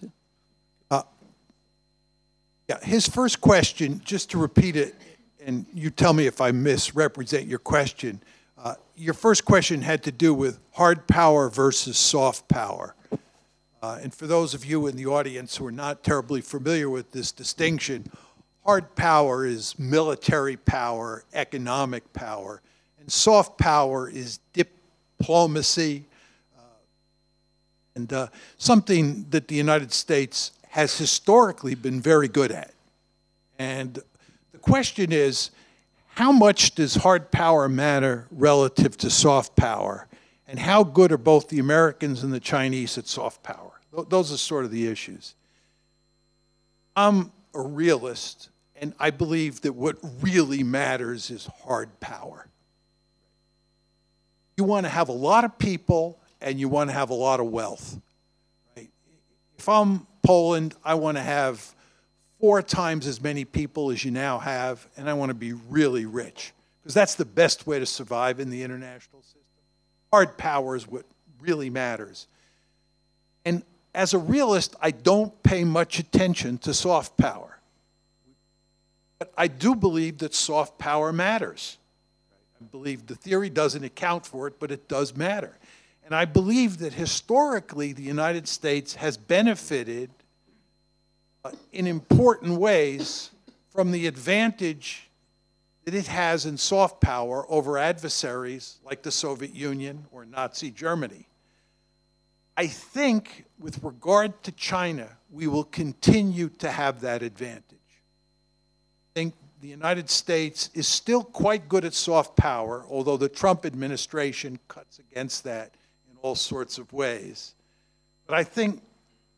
Yeah, his first question, just to repeat it, and you tell me if I misrepresent your question. Your first question had to do with hard power versus soft power. And for those of you in the audience who are not terribly familiar with this distinction, hard power is military power, economic power, and soft power is diplomacy, and something that the United States has historically been very good at. And the question is, how much does hard power matter relative to soft power? And how good are both the Americans and the Chinese at soft power? Those are sort of the issues. I'm a realist, and I believe that what really matters is hard power. You want to have a lot of people, and you want to have a lot of wealth. Right? If I'm Poland, I want to have 4 times as many people as you now have, and I want to be really rich, because that's the best way to survive in the international system. Hard power is what really matters. And as a realist, I don't pay much attention to soft power. But I do believe that soft power matters. I believe the theory doesn't account for it, but it does matter. And I believe that historically the United States has benefited in important ways from the advantage that it has in soft power over adversaries like the Soviet Union or Nazi Germany. I think with regard to China, we will continue to have that advantage. I think the United States is still quite good at soft power, although the Trump administration cuts against that in all sorts of ways. But I think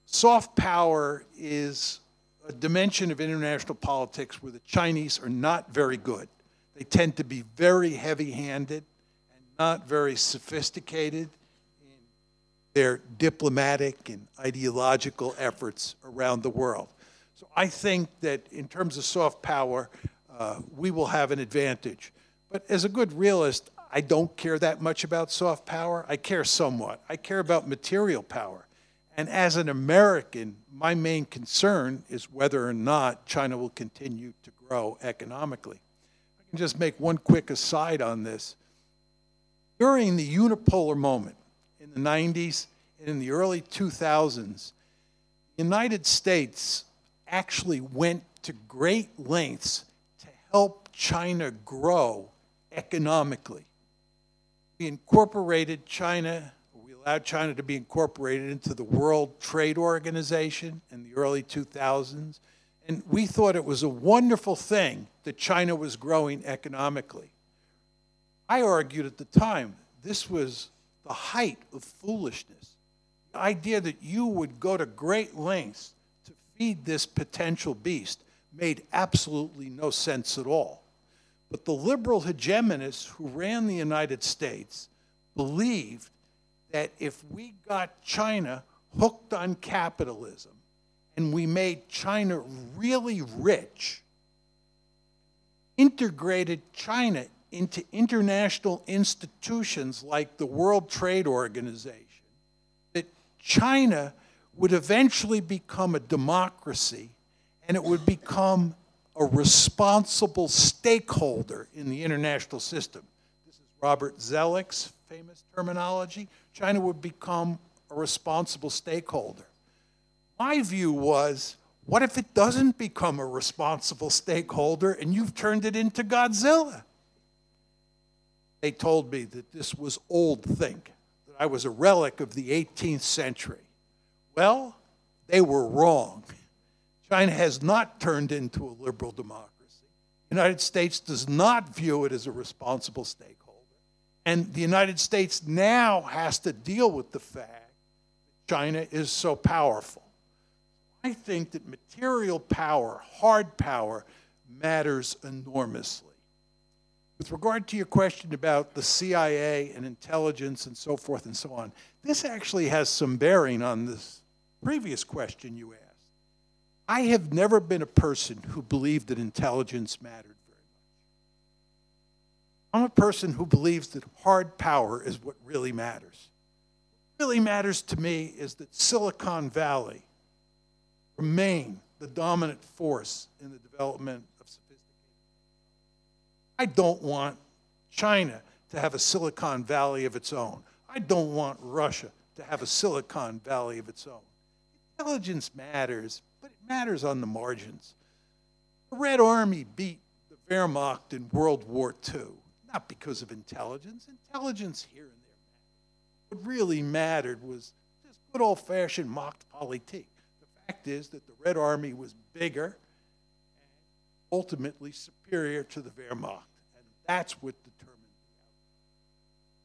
soft power is a dimension of international politics where the Chinese are not very good. They tend to be very heavy-handed and not very sophisticated in their diplomatic and ideological efforts around the world. So I think that in terms of soft power, we will have an advantage. But as a good realist, I don't care that much about soft power. I care somewhat. I care about material power. And as an American, my main concern is whether or not China will continue to grow economically. I can just make one quick aside on this. During the unipolar moment in the 90s and in the early 2000s, the United States actually went to great lengths to help China grow economically. We incorporated China, we allowed China to be incorporated into the World Trade Organization in the early 2000s, and we thought it was a wonderful thing that China was growing economically. I argued at the time this was the height of foolishness. The idea that you would go to great lengths to feed this potential beast made absolutely no sense at all. But the liberal hegemonists who ran the United States believed that if we got China hooked on capitalism and we made China really rich, integrated China into international institutions like the World Trade Organization, that China would eventually become a democracy and it would become a responsible stakeholder in the international system. This is Robert Zellick's famous terminology. China would become a responsible stakeholder. My view was, what if it doesn't become a responsible stakeholder and you've turned it into Godzilla? They told me that this was old think, that I was a relic of the 18th century. Well, they were wrong. China has not turned into a liberal democracy. The United States does not view it as a responsible stakeholder. And the United States now has to deal with the fact that China is so powerful. I think that material power, hard power, matters enormously. With regard to your question about the CIA and intelligence and so forth and so on, this actually has some bearing on this previous question you asked. I have never been a person who believed that intelligence mattered very much. I'm a person who believes that hard power is what really matters. What really matters to me is that Silicon Valley remain the dominant force in the development of sophisticated technology. I don't want China to have a Silicon Valley of its own. I don't want Russia to have a Silicon Valley of its own. Intelligence matters, but it matters on the margins. The Red Army beat the Wehrmacht in World War II, not because of intelligence. Intelligence here and there mattered. What really mattered was just good old-fashioned Machtpolitik. The fact is that the Red Army was bigger and ultimately superior to the Wehrmacht, and that's what determined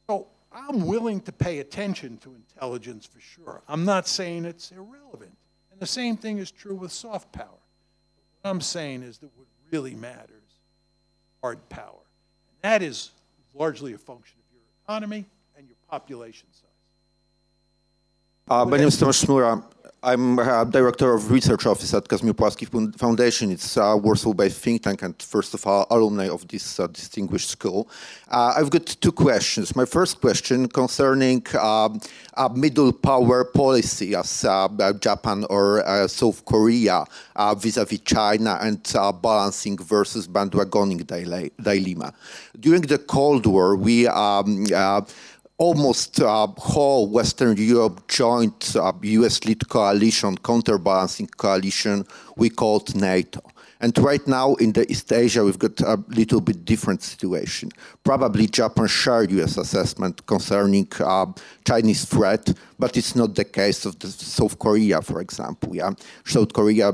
the outcome. So I'm willing to pay attention to intelligence for sure. I'm not saying it's irrelevant. And the same thing is true with soft power. What I'm saying is that what really matters is hard power. And that is largely a function of your economy and your population size. My name is Tomasz Szmura. I'm Director of Research Office at Kazimierz Puławski Foundation. It's a Warsaw-based think tank and, first of all, alumni of this distinguished school. I've got two questions. My first question concerning a middle power policy as Japan or South Korea vis-a-vis China and balancing versus bandwagoning dilemma. During the Cold War, we almost whole Western Europe joined US-led coalition, counterbalancing coalition we called NATO. And right now in the East Asia, we've got a little bit different situation. Probably Japan shared US assessment concerning Chinese threat, but it's not the case of the South Korea, for example. Yeah? South Korea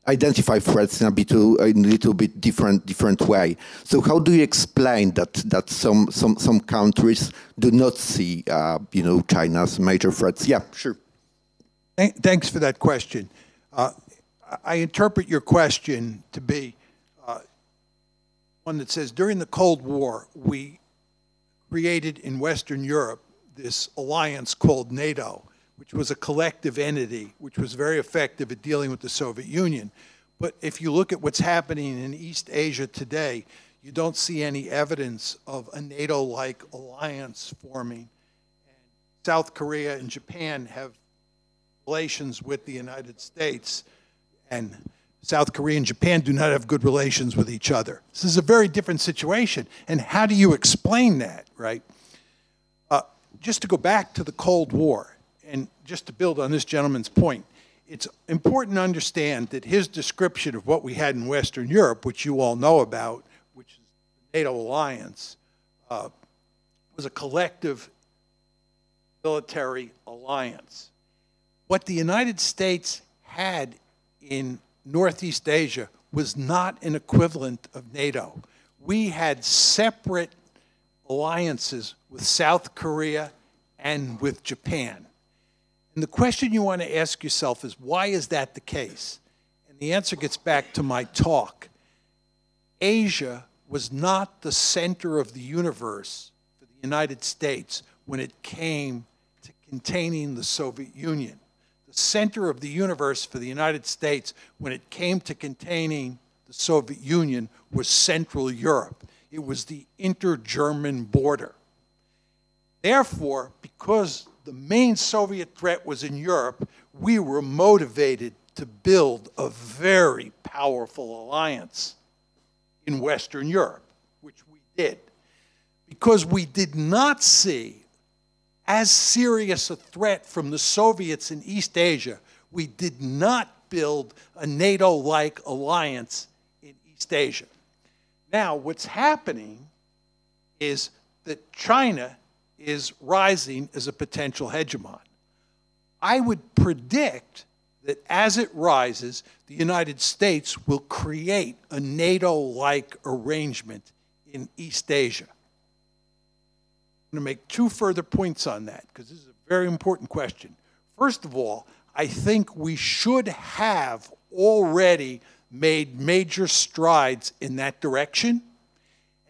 identify threats in a little bit different way. So how do you explain that some countries do not see China's major threats? Yeah, sure. Thanks for that question. I interpret your question to be one that says during the Cold War we created in Western Europe this alliance called NATO, which was a collective entity, which was very effective at dealing with the Soviet Union. But if you look at what's happening in East Asia today, you don't see any evidence of a NATO-like alliance forming. And South Korea and Japan have relations with the United States, and South Korea and Japan do not have good relations with each other. This is a very different situation. And how do you explain that, right? Just to go back to the Cold War, and just to build on this gentleman's point, it's important to understand that his description of what we had in Western Europe, which you all know about, which is the NATO alliance, was a collective military alliance. What the United States had in Northeast Asia was not an equivalent of NATO. We had separate alliances with South Korea and with Japan. And the question you want to ask yourself is, why is that the case? And the answer gets back to my talk. Asia was not the center of the universe for the United States when it came to containing the Soviet Union. The center of the universe for the United States when it came to containing the Soviet Union was Central Europe. It was the inter-German border. Therefore, because the main Soviet threat was in Europe, we were motivated to build a very powerful alliance in Western Europe, which we did. Because we did not see as serious a threat from the Soviets in East Asia, we did not build a NATO-like alliance in East Asia. Now, what's happening is that China is rising as a potential hegemon. I would predict that as it rises, the United States will create a NATO-like arrangement in East Asia. I'm going to make two further points on that, because this is a very important question. First of all, I think we should have already made major strides in that direction,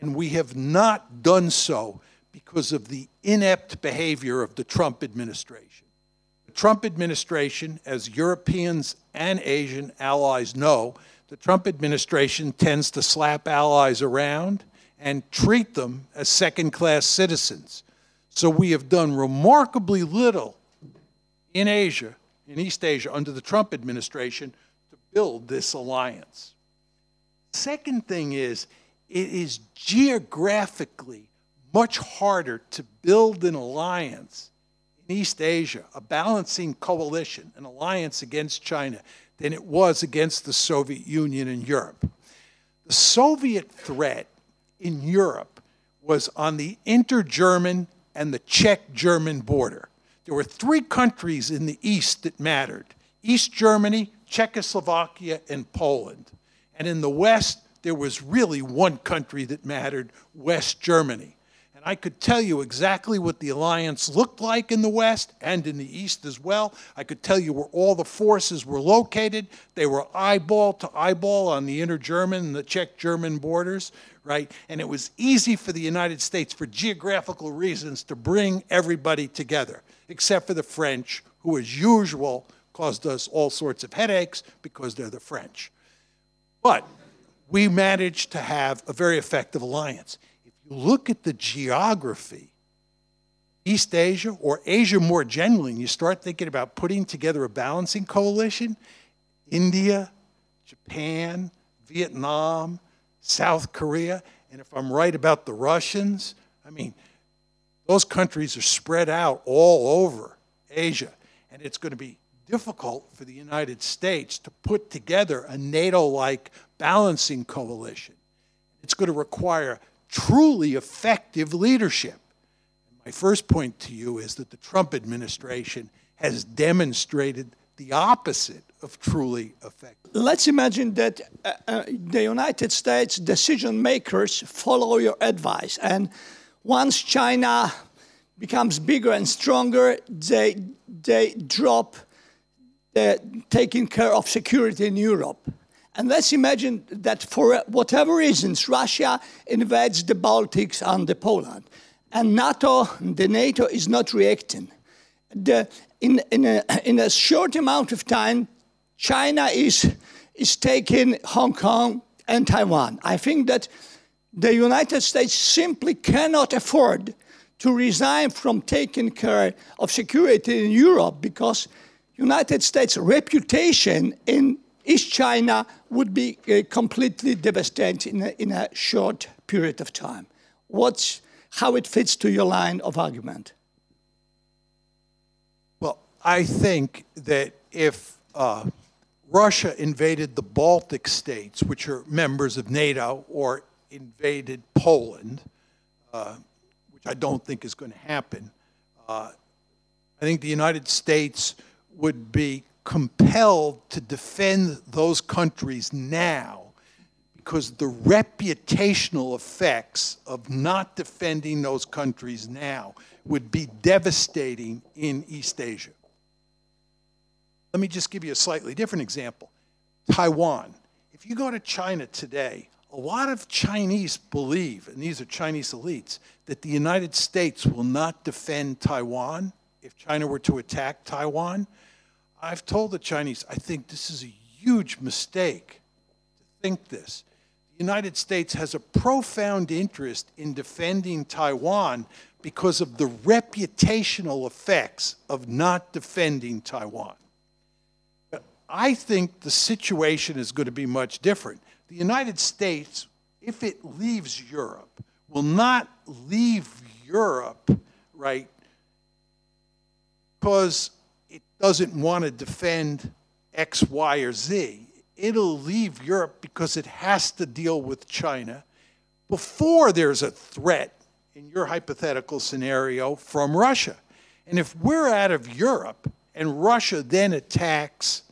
and we have not done so because of the inept behavior of the Trump administration. The Trump administration, as Europeans and Asian allies know, the Trump administration tends to slap allies around and treat them as second-class citizens. So we have done remarkably little in Asia, in East Asia, under the Trump administration to build this alliance. Second thing is, it is geographically much harder to build an alliance in East Asia, a balancing coalition, an alliance against China, than it was against the Soviet Union and Europe. The Soviet threat in Europe was on the inter-German and the Czech-German border. There were three countries in the East that mattered: East Germany, Czechoslovakia, and Poland. And in the West, there was really one country that mattered: West Germany. And I could tell you exactly what the alliance looked like in the West and in the East as well. I could tell you where all the forces were located. They were eyeball to eyeball on the inter-German and the Czech-German borders, right? And it was easy for the United States, for geographical reasons, to bring everybody together, except for the French, who, as usual, caused us all sorts of headaches because they're the French. But we managed to have a very effective alliance. If you look at the geography, East Asia, or Asia more generally, and you start thinking about putting together a balancing coalition, India, Japan, Vietnam, South Korea, and if I'm right about the Russians, I mean, those countries are spread out all over Asia, and it's going to be difficult for the United States to put together a NATO-like balancing coalition. It's going to require truly effective leadership. And my first point to you is that the Trump administration has demonstrated the opposite of truly effective. Let's imagine that the United States decision makers follow your advice, and once China becomes bigger and stronger, they drop taking care of security in Europe. And let's imagine that for whatever reasons, Russia invades the Baltics under Poland, and the NATO is not reacting. in a short amount of time, China is taking Hong Kong and Taiwan. I think that the United States simply cannot afford to resign from taking care of security in Europe, because United States' reputation in East China would be completely devastated in a short period of time. How it fits to your line of argument? Well, I think that if Russia invaded the Baltic states, which are members of NATO, or invaded Poland, which I don't think is going to happen, I think the United States would be compelled to defend those countries now, because the reputational effects of not defending those countries now would be devastating in East Asia. Let me just give you a slightly different example. Taiwan. If you go to China today, a lot of Chinese believe, and these are Chinese elites, that the United States will not defend Taiwan if China were to attack Taiwan. I've told the Chinese, I think this is a huge mistake to think this. The United States has a profound interest in defending Taiwan because of the reputational effects of not defending Taiwan. But I think the situation is going to be much different. The United States, if it leaves Europe, will not leave Europe, right, because it doesn't want to defend X, Y, or Z. It'll leave Europe because it has to deal with China before there's a threat, in your hypothetical scenario, from Russia. And if we're out of Europe and Russia then attacks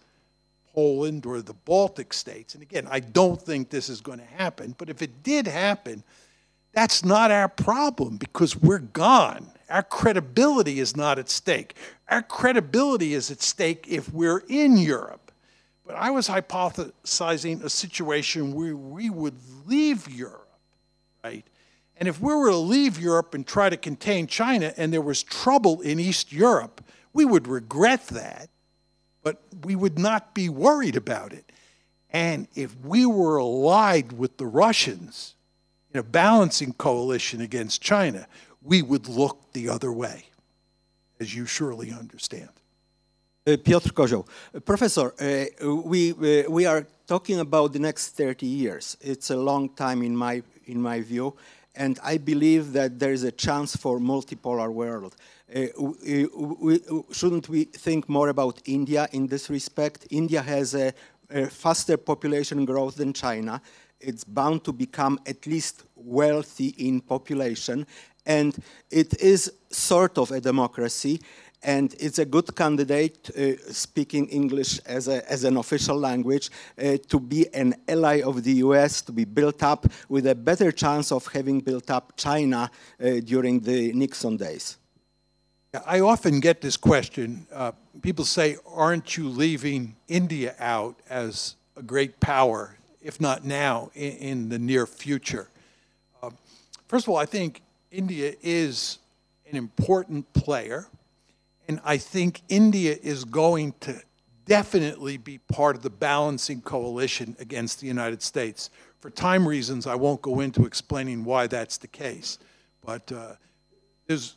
Poland or the Baltic states, and again, I don't think this is going to happen, but if it did happen, that's not our problem, because we're gone. Our credibility is not at stake. Our credibility is at stake if we're in Europe. But I was hypothesizing a situation where we would leave Europe, right? And if we were to leave Europe and try to contain China and there was trouble in East Europe, we would regret that, but we would not be worried about it. And if we were allied with the Russians in a balancing coalition against China, we would look the other way, as you surely understand. Piotr Kozioł. Professor, we are talking about the next 30 years. It's a long time in my view, and I believe that there is a chance for multipolar world. Shouldn't we think more about India in this respect? India has a faster population growth than China. It's bound to become at least wealthy in population, and it is sort of a democracy, and it's a good candidate, speaking English as an official language, to be an ally of the U.S., to be built up with a better chance of having built up China during the Nixon days. I often get this question. People say, aren't you leaving India out as a great power, if not now, in the near future? First of all, I think India is an important player, and I think India is going to definitely be part of the balancing coalition against the United States. For time reasons, I won't go into explaining why that's the case, but there's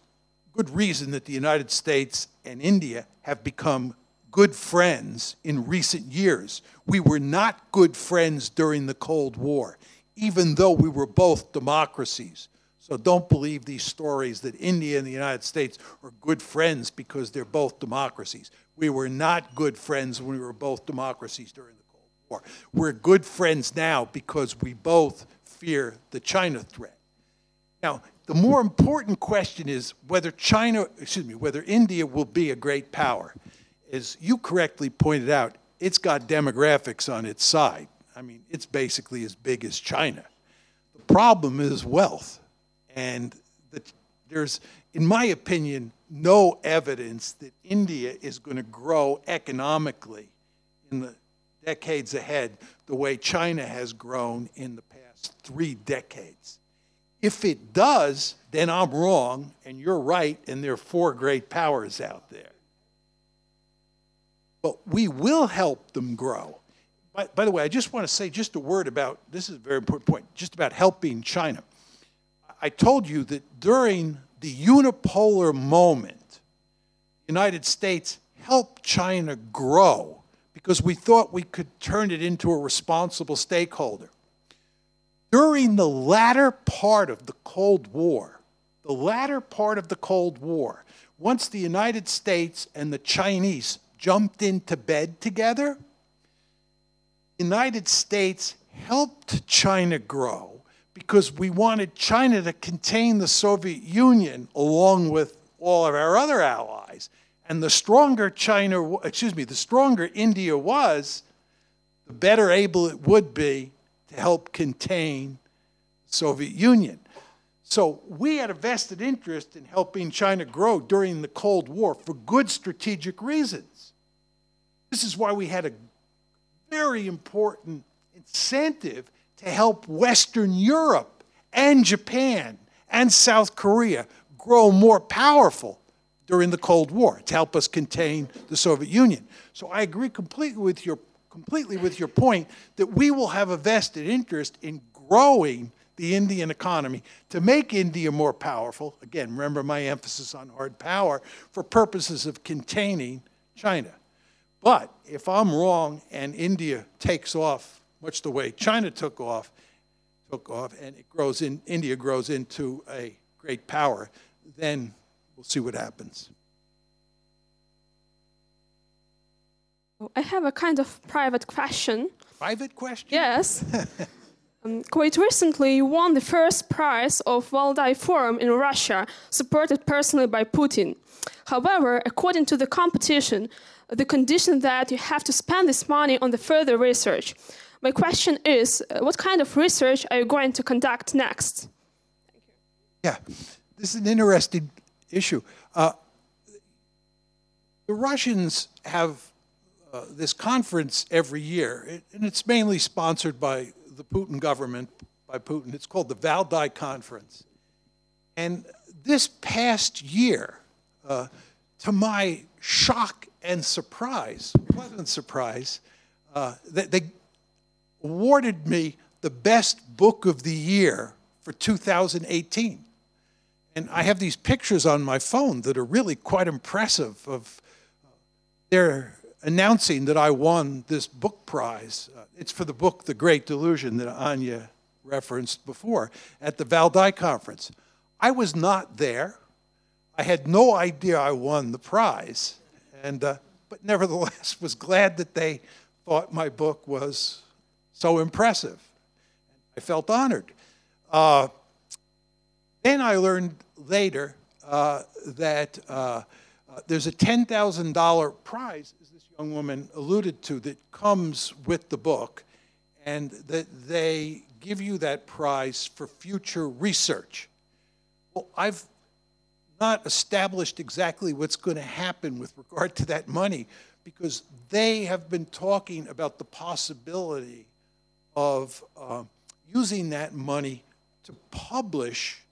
good reason that the United States and India have become good friends in recent years. We were not good friends during the Cold War, even though we were both democracies. So don't believe these stories that India and the United States are good friends because they're both democracies. We were not good friends when we were both democracies during the Cold War. We're good friends now because we both fear the China threat. Now, the more important question is whether India will be a great power. As you correctly pointed out, it's got demographics on its side. I mean, it's basically as big as China. The problem is wealth. And there's, in my opinion, no evidence that India is going to grow economically in the decades ahead the way China has grown in the past 3 decades. If it does, then I'm wrong, and you're right, and there are 4 great powers out there. but we will help them grow. By the way, I just want to say just a word about, this is a very important point, just about helping China. I told you that during the unipolar moment, the United States helped China grow because we thought we could turn it into a responsible stakeholder. During the latter part of the Cold War, once the United States and the Chinese jumped into bed together, the United States helped China grow because we wanted China to contain the Soviet Union along with all of our other allies. And the stronger the stronger India was, the better able it would be to help contain the Soviet Union. So we had a vested interest in helping China grow during the Cold War for good strategic reasons. This is why we had a very important incentive to help Western Europe and Japan and South Korea grow more powerful during the Cold War to help us contain the Soviet Union. So I agree completely with your point that we will have a vested interest in growing the Indian economy to make India more powerful. Again, remember my emphasis on hard power for purposes of containing China. But if I'm wrong and India takes off much the way China took off, and India grows into a great power, then we'll see what happens. I have a kind of private question. Private question? Yes. Quite recently, you won the first prize of Valdai Forum in Russia, supported personally by Putin. However, according to the competition, the condition that you have to spend this money on the further research. My question is, what kind of research are you going to conduct next? Thank you. Yeah, this is an interesting issue. The Russians have this conference every year, and it's mainly sponsored by the Putin government, by Putin. It's called the Valdai Conference. And this past year, to my shock and surprise, pleasant surprise, they awarded me the best book of the year for 2018. And I have these pictures on my phone that are really quite impressive of their announcing that I won this book prize. It's for the book, The Great Delusion, that Anya referenced before, at the Valdai Conference. I was not there. I had no idea I won the prize, but nevertheless was glad that they thought my book was so impressive. I felt honored. Then I learned later that there's a $10,000 prize, as this young woman alluded to, that comes with the book, and that they give you that prize for future research. Well, I've not established exactly what's going to happen with regard to that money, because they have been talking about the possibility of using that money to publish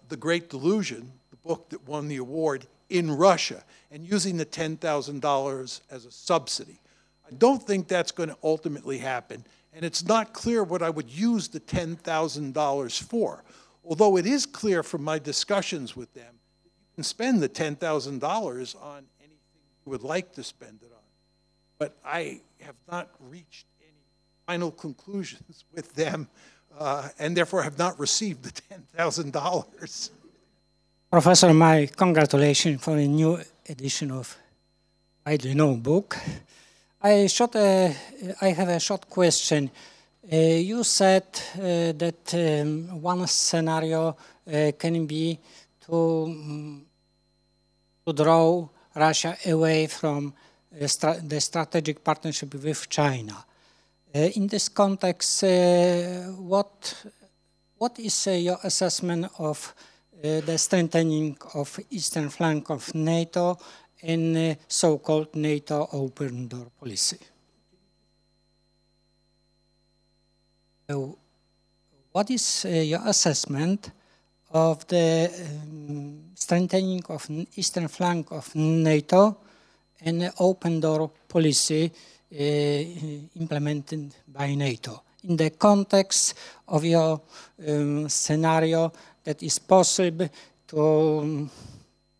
The Great Delusion, the book that won the award, in Russia, and using the $10,000 as a subsidy. I don't think that's going to ultimately happen, and it's not clear what I would use the $10,000 for. Although it is clear from my discussions with them that you can spend the $10,000 on anything you would like to spend it on. But I have not reached any final conclusions with them, and therefore have not received the $10,000. Professor, my congratulations for a new edition of widely known book. I have a short question. You said that one scenario can be to draw Russia away from the strategic partnership with China. In this context, what is your assessment of the strengthening of eastern flank of NATO in so-called NATO open door policy? What is your assessment of the strengthening of eastern flank of NATO an open door policy implemented by NATO in the context of your scenario that is possible to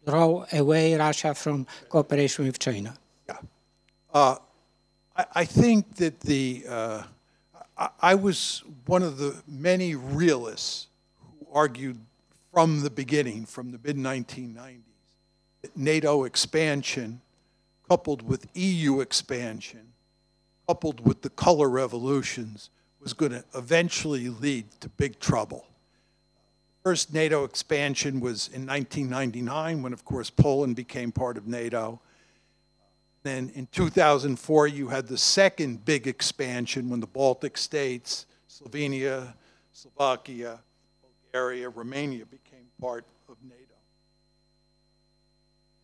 draw away Russia from cooperation with China? Yeah. I think that I was one of the many realists who argued from the beginning, from the mid-1990s, that NATO expansion, coupled with EU expansion, coupled with the color revolutions, was going to eventually lead to big trouble. First NATO expansion was in 1999, when, of course, Poland became part of NATO. Then in 2004, you had the second big expansion when the Baltic states, Slovenia, Slovakia, Bulgaria, Romania became part of NATO.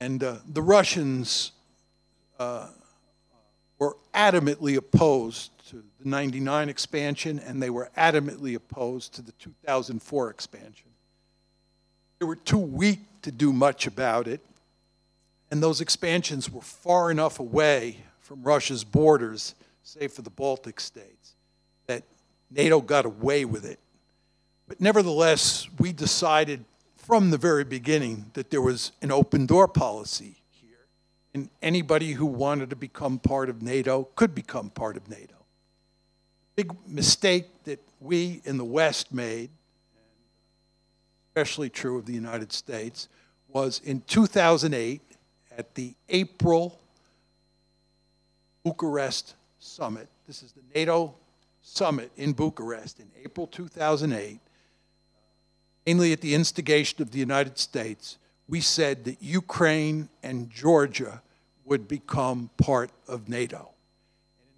And the Russians were adamantly opposed to the 99 expansion, and they were adamantly opposed to the 2004 expansion. They were too weak to do much about it, and those expansions were far enough away from Russia's borders, say for the Baltic states, that NATO got away with it. But nevertheless, we decided from the very beginning that there was an open door policy here, and anybody who wanted to become part of NATO could become part of NATO. The big mistake that we in the West made, especially true of the United States, was in 2008 at the April Bucharest summit. This is the NATO summit in Bucharest in April 2008. Mainly at the instigation of the United States, we said that Ukraine and Georgia would become part of NATO.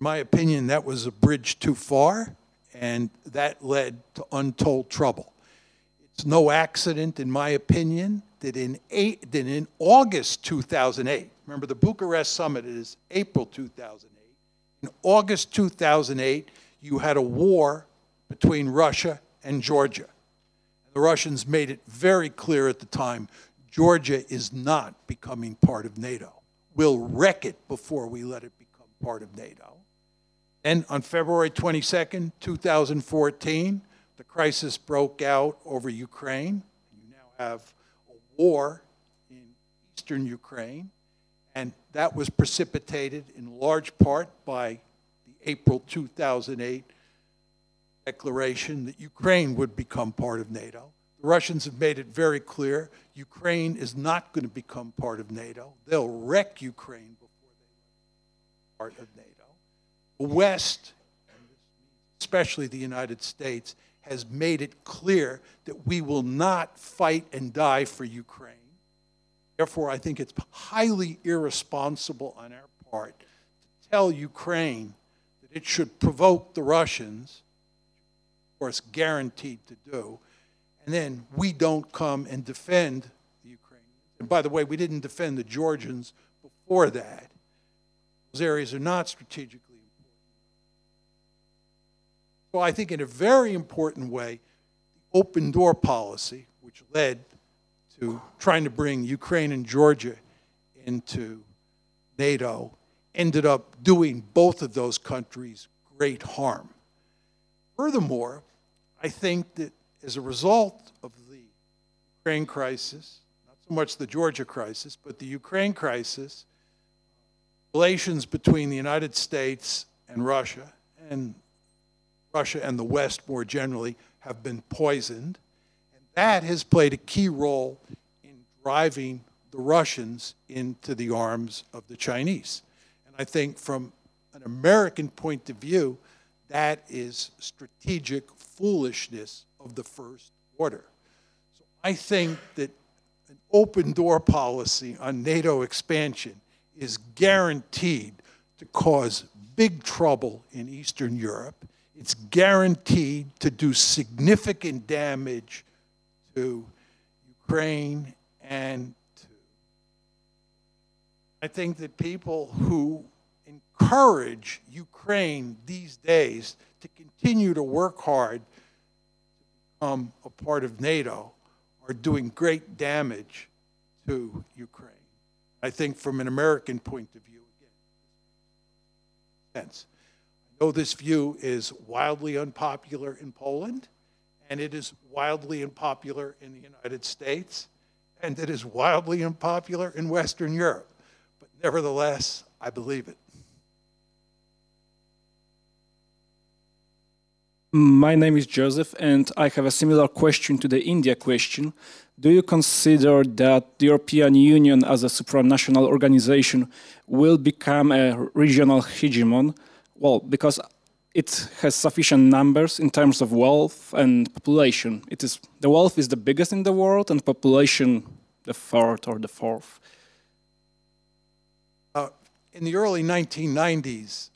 In my opinion, that was a bridge too far, and that led to untold trouble. It's no accident, in my opinion, that in August 2008, remember the Bucharest summit is April 2008, in August 2008, you had a war between Russia and Georgia. The Russians made it very clear at the time, Georgia is not becoming part of NATO. We'll wreck it before we let it become part of NATO. And on February 22nd, 2014, the crisis broke out over Ukraine. You now have a war in eastern Ukraine, and that was precipitated in large part by the April 2008 declaration that Ukraine would become part of NATO. The Russians have made it very clear Ukraine is not going to become part of NATO. They'll wreck Ukraine before they become part of NATO. The West, especially the United States, has made it clear that we will not fight and die for Ukraine. Therefore, I think it's highly irresponsible on our part to tell Ukraine that it should provoke the Russians, of course guaranteed to do, and then we don't come and defend the Ukrainians. And by the way, we didn't defend the Georgians before that. Those areas are not strategically important. So I think in a very important way, the open door policy, which led to trying to bring Ukraine and Georgia into NATO, ended up doing both of those countries great harm. Furthermore, I think that as a result of the Ukraine crisis, not so much the Georgia crisis, but the Ukraine crisis, relations between the United States and Russia and the West more generally have been poisoned. And that has played a key role in driving the Russians into the arms of the Chinese. And I think from an American point of view, that is strategic foolishness of the first order. So I think that an open door policy on NATO expansion is guaranteed to cause big trouble in Eastern Europe. It's guaranteed to do significant damage to Ukraine and to... I think that people who encourage Ukraine these days to continue to work hard to become a part of NATO are doing great damage to Ukraine. I think from an American point of view, again, sense. I know this view is wildly unpopular in Poland, and it is wildly unpopular in the United States, and it is wildly unpopular in Western Europe. But nevertheless, I believe it. My name is Joseph, and I have a similar question to the India question. Do you consider that the European Union as a supranational organization will become a regional hegemon? Well, because it has sufficient numbers in terms of wealth and population. The wealth is the biggest in the world, and population the third or the fourth. In the early 1990s,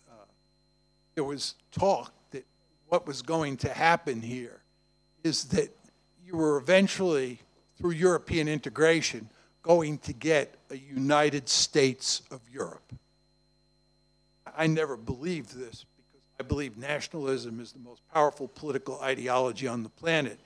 there was talk that what was going to happen here is that you were eventually, through European integration, going to get a United States of Europe. I never believed this because I believe nationalism is the most powerful political ideology on the planet.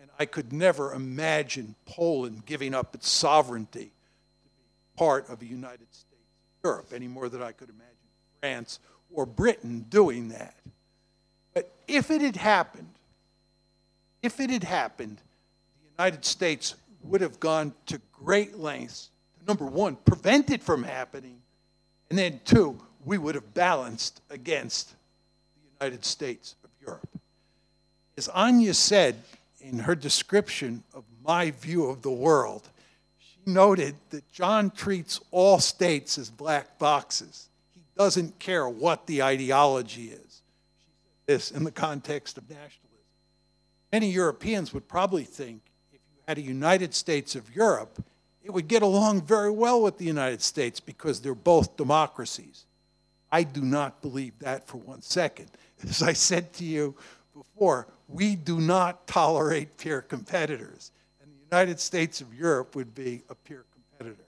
And I could never imagine Poland giving up its sovereignty to be part of a United States of Europe, any more than I could imagine France or Britain doing that. But if it had happened, the United States would have gone to great lengths to, number one, prevent it from happening, and then two, we would have balanced against the United States of Europe. As Anya said in her description of my view of the world, she noted that John treats all states as black boxes. He doesn't care what the ideology is. This in the context of nationalism. Many Europeans would probably think if you had a United States of Europe, it would get along very well with the United States because they're both democracies. I do not believe that for 1 second. As I said to you before, we do not tolerate peer competitors, and the United States of Europe would be a peer competitor.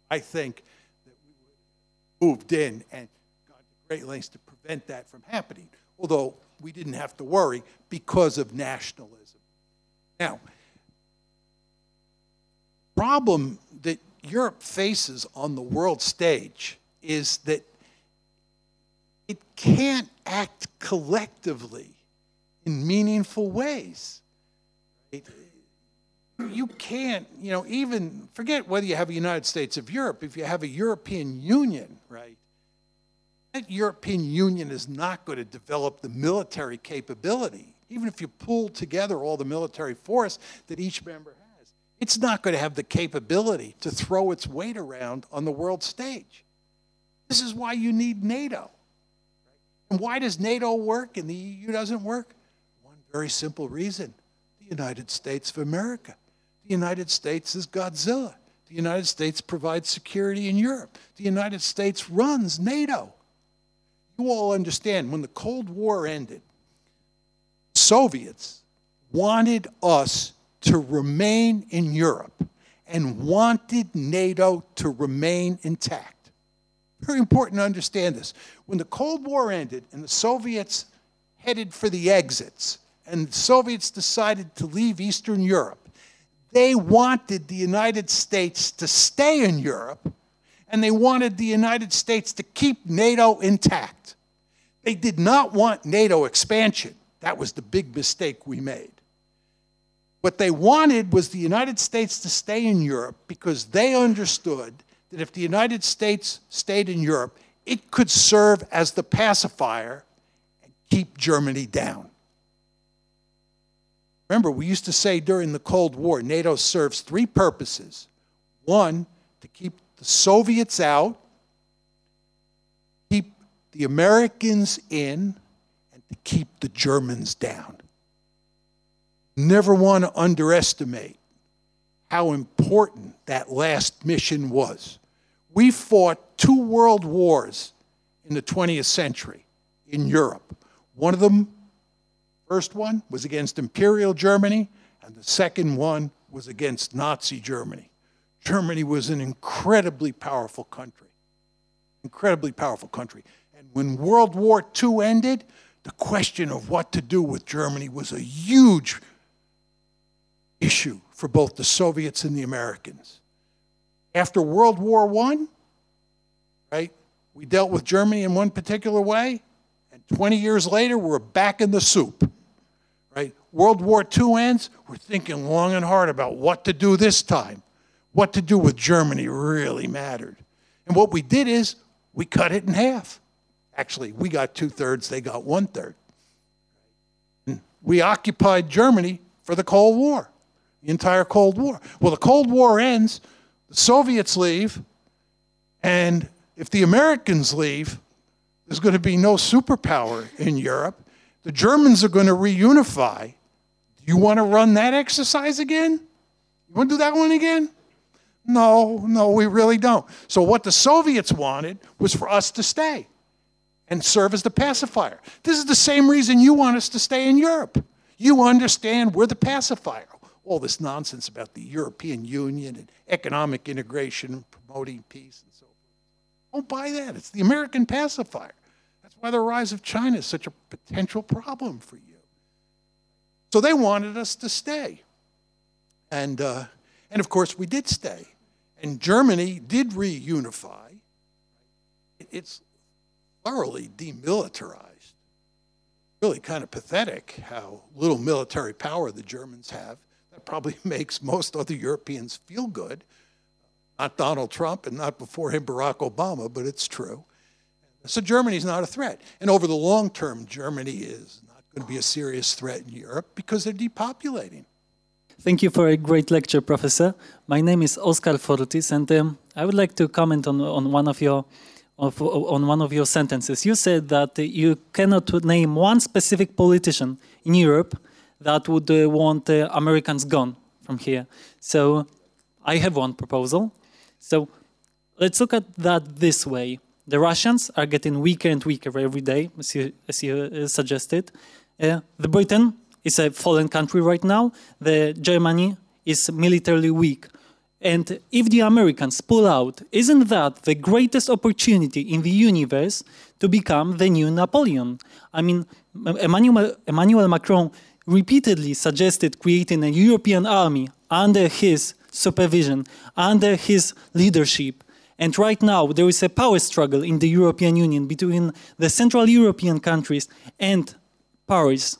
I think that we would have moved in and gone to great lengths to prevent that from happening, although we didn't have to worry because of nationalism. Now, the problem that Europe faces on the world stage is that it can't act collectively in meaningful ways. You can't, even forget whether you have a United States of Europe, if you have a European Union, right? That European Union is not going to develop the military capability. Even if you pull together all the military force that each member has, it's not going to have the capability to throw its weight around on the world stage. This is why you need NATO. And why does NATO work and the EU doesn't work? One very simple reason: the United States of America. The United States is Godzilla. The United States provides security in Europe. The United States runs NATO. You all understand, when the Cold War ended, Soviets wanted us to remain in Europe and wanted NATO to remain intact. Very important to understand this. When the Cold War ended and the Soviets headed for the exits, and the Soviets decided to leave Eastern Europe, they wanted the United States to stay in Europe, and they wanted the United States to keep NATO intact. They did not want NATO expansion. That was the big mistake we made. What they wanted was the United States to stay in Europe because they understood that if the United States stayed in Europe, it could serve as the pacifier and keep Germany down. Remember, we used to say during the Cold War, NATO serves three purposes. One, to keep the Soviets out, keep the Americans in, and to keep the Germans down. Never want to underestimate how important that last mission was. We fought 2 world wars in the 20th century in Europe. One of them, first one, was against Imperial Germany, and the second one was against Nazi Germany. Germany was an incredibly powerful country. Incredibly powerful country. And when World War II ended, the question of what to do with Germany was a huge issue for both the Soviets and the Americans. After World War I, right, we dealt with Germany in one particular way, and 20 years later, we're back in the soup, right? World War II ends, we're thinking long and hard about what to do this time. What to do with Germany really mattered. And what we did is we cut it in half. Actually, we got 2/3, they got 1/3. We occupied Germany for the Cold War, the entire Cold War. Well, the Cold War ends, the Soviets leave, and if the Americans leave, there's going to be no superpower in Europe. The Germans are going to reunify. Do you want to run that exercise again? You want to do that one again? No, we really don't. So what the Soviets wanted was for us to stay and serve as the pacifier. This is the same reason you want us to stay in Europe. You understand we're the pacifier. All this nonsense about the European Union and economic integration, promoting peace and so forth. Don't buy that. It's the American pacifier. That's why the rise of China is such a potential problem for you. So they wanted us to stay. And of course, we did stay. And Germany did reunify. It's thoroughly demilitarized. Really kind of pathetic how little military power the Germans have. That probably makes most other Europeans feel good. Not Donald Trump and not before him Barack Obama, but it's true. So Germany's not a threat. And over the long term, Germany is not going to be a serious threat in Europe because they're depopulating. Thank you for a great lecture, Professor. My name is Oskar Fortis, and I would like to comment on one of your sentences. You said that you cannot name one specific politician in Europe that would want Americans gone from here. So I have one proposal. So let's look at that this way. The Russians are getting weaker and weaker every day, as you suggested. The Britain is a fallen country right now. The Germany is militarily weak. And if the Americans pull out, isn't that the greatest opportunity in the universe to become the new Napoleon? I mean, Emmanuel Macron repeatedly suggested creating a European army under his supervision, under his leadership. And right now, there is a power struggle in the European Union between the Central European countries and Paris.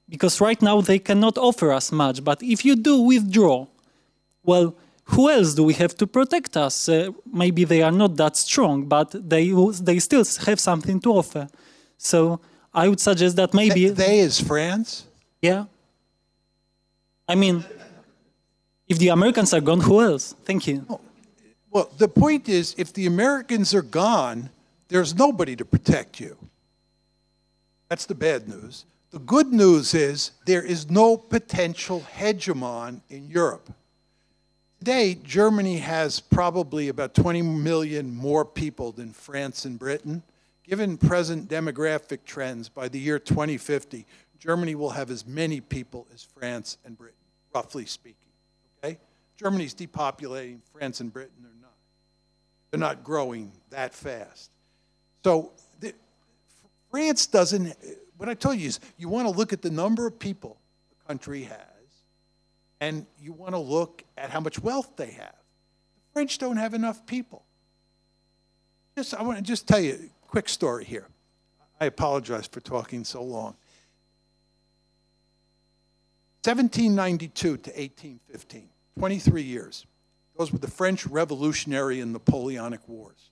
Because right now, they cannot offer us much. But if you do withdraw, well, who else do we have to protect us? Maybe they are not that strong, but they still have something to offer. So I would suggest that maybe... They is France? Yeah. I mean, if the Americans are gone, who else? Thank you. Well, the point is, if the Americans are gone, there's nobody to protect you. That's the bad news. The good news is there is no potential hegemon in Europe. Today, Germany has probably about 20 million more people than France and Britain. Given present demographic trends, by the year 2050, Germany will have as many people as France and Britain, roughly speaking. Okay? Germany's depopulating, France and Britain are not. They're not growing that fast. So France doesn't, what I told you is you want to look at the number of people the country has, and you want to look at how much wealth they have. The French don't have enough people. I want to just tell you a quick story here. I apologize for talking so long. 1792 to 1815, 23 years. Those were the French Revolutionary and Napoleonic Wars.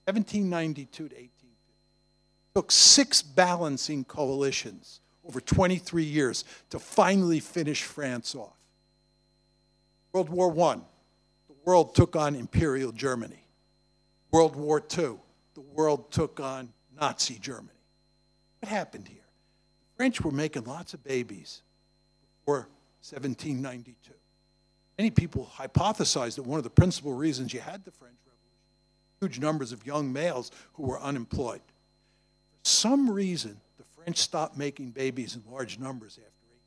1792 to 1815. Took 6 balancing coalitions over 23 years to finally finish France off. World War I, the world took on Imperial Germany. World War II, the world took on Nazi Germany. What happened here? The French were making lots of babies before 1792. Many people hypothesized that one of the principal reasons you had the French Revolution, huge numbers of young males who were unemployed. For some reason, the French stopped making babies in large numbers after 18.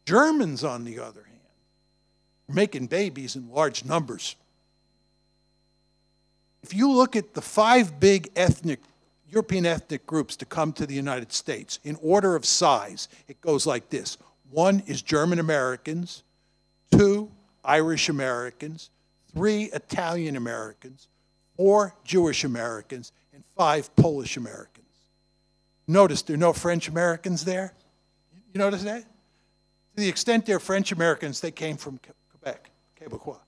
Germans, on the other hand, were making babies in large numbers. If you look at the 5 big European ethnic groups to come to the United States, in order of size, it goes like this. 1 is German Americans, 2 Irish Americans, 3 Italian Americans, 4 Jewish Americans, and 5 Polish Americans. Notice there are no French Americans there. You notice that? To the extent they're French Americans, they came from Quebec, Quebecois.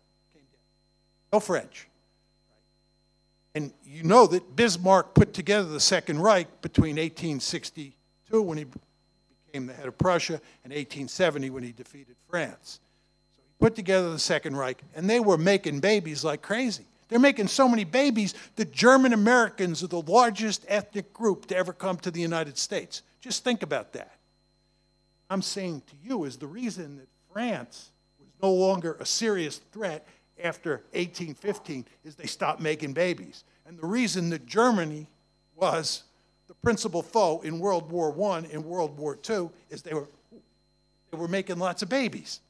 No French. And you know that Bismarck put together the Second Reich between 1862, when he became the head of Prussia, and 1870, when he defeated France. So he put together the Second Reich, and they were making babies like crazy. They're making so many babies that German Americans are the largest ethnic group to ever come to the United States. Just think about that. I'm saying to you is the reason that France was no longer a serious threat after 1815 is they stopped making babies. And the reason that Germany was the principal foe in World War I and World War II is they were making lots of babies.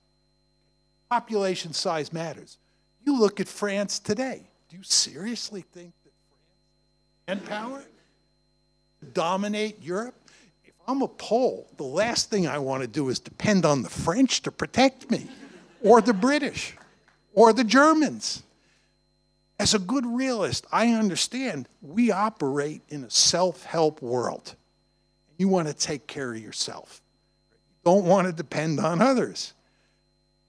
Population size matters. You look at France today. Do you seriously think that France has manpower to dominate Europe? If I'm a Pole, the last thing I want to do is depend on the French to protect me, or the British, or the Germans. As a good realist, I understand we operate in a self-help world. You want to take care of yourself. You don't want to depend on others.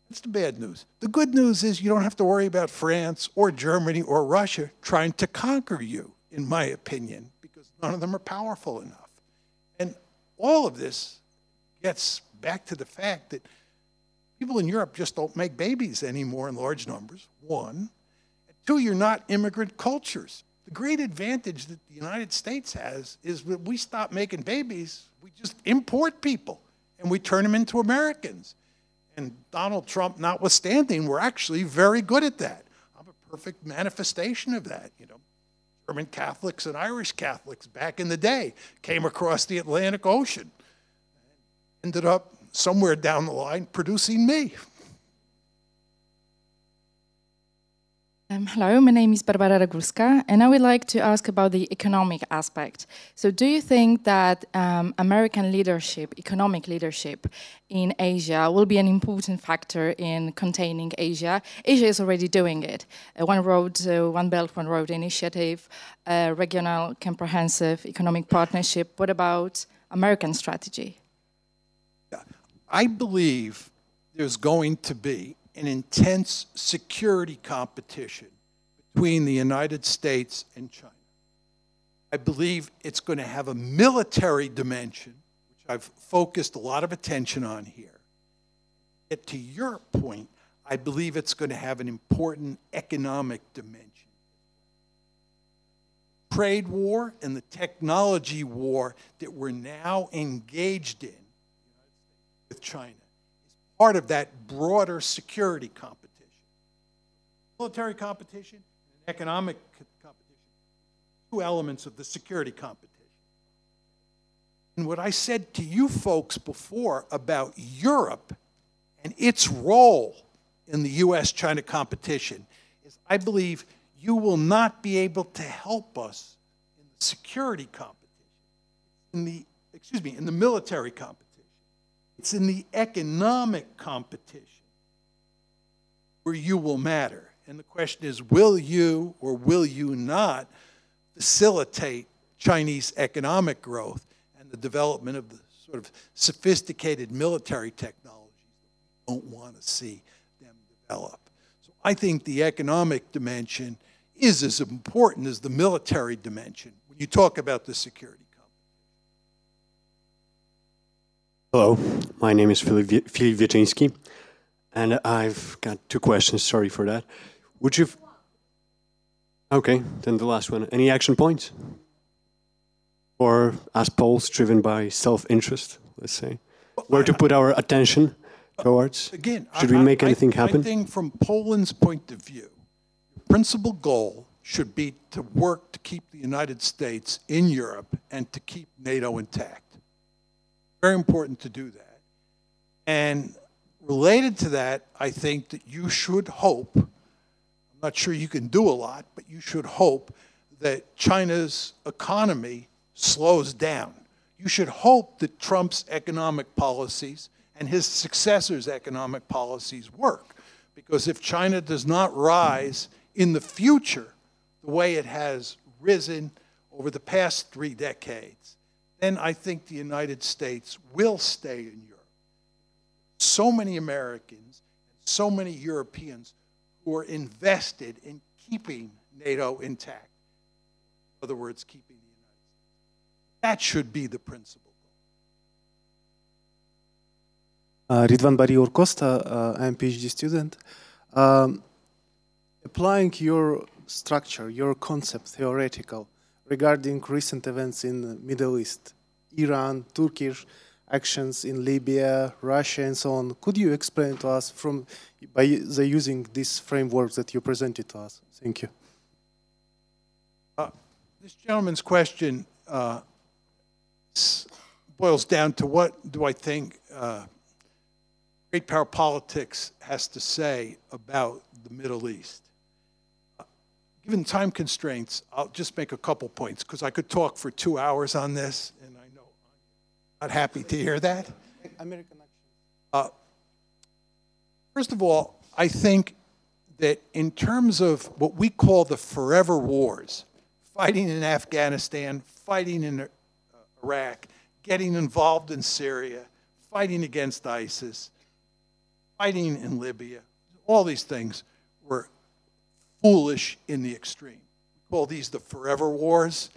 That's the bad news. The good news is you don't have to worry about France or Germany or Russia trying to conquer you, in my opinion, because none of them are powerful enough. And all of this gets back to the fact that people in Europe just don't make babies anymore in large numbers, 1. And 2, you're not immigrant cultures. The great advantage that the United States has is that we stop making babies, we just import people, and we turn them into Americans. And Donald Trump notwithstanding, we're actually very good at that. I'm a perfect manifestation of that. You know, German Catholics and Irish Catholics back in the day came across the Atlantic Ocean and ended up somewhere down the line producing me. Hello, my name is Barbara Ragurska, and I would like to ask about the economic aspect. So do you think that American leadership, economic leadership in Asia will be an important factor in containing Asia? Asia is already doing it. One Road, One Belt, One Road initiative, regional comprehensive economic partnership. What about American strategy? I believe there's going to be an intense security competition between the United States and China. I believe it's going to have a military dimension, which I've focused a lot of attention on here. Yet to your point, I believe it's going to have an important economic dimension. Trade war and the technology war that we're now engaged in with China part of that broader security competition. Military competition and economic competition, 2 elements of the security competition. And what I said to you folks before about Europe and its role in the U.S.-China competition is I believe you will not be able to help us in the security competition, in the military competition. It's in the economic competition where you will matter. And the question is, will you or will you not facilitate Chinese economic growth and the development of the sort of sophisticated military technologies that we don't want to see them develop? So I think the economic dimension is as important as the military dimension when you talk about the security. Hello, my name is Filip Wieczyński, and I've got 2 questions. Sorry for that. Would you... Okay, then the last one. Any action points? Or as Poles driven by self-interest, let's say? Where to put our attention towards? Again, should we make anything happen? I think from Poland's point of view, the principal goal should be to work to keep the United States in Europe and to keep NATO intact. Very important to do that. And related to that, I think that you should hope, I'm not sure you can do a lot, but you should hope that China's economy slows down. You should hope that Trump's economic policies and his successors' economic policies work. Because if China does not rise in the future the way it has risen over the past 3 decades, then I think the United States will stay in Europe. So many Americans and so many Europeans who are invested in keeping NATO intact. In other words, keeping the United States. That should be the principle. Ridvan Bariur Costa, I'm a PhD student. Applying your structure, your concept, theoretical, regarding recent events in the Middle East, Iran, Turkish actions in Libya, Russia, and so on, could you explain to us by using these frameworks that you presented to us? Thank you. This gentleman's question boils down to what do I think great power politics has to say about the Middle East. Given time constraints, I'll just make a couple points because I could talk for 2 hours on this, and I know I'm not happy to hear that. American First of all, I think that in terms of what we call the forever wars, fighting in Afghanistan, fighting in Iraq, getting involved in Syria, fighting against ISIS, fighting in Libya, all these things were foolish in the extreme. We call these the forever wars.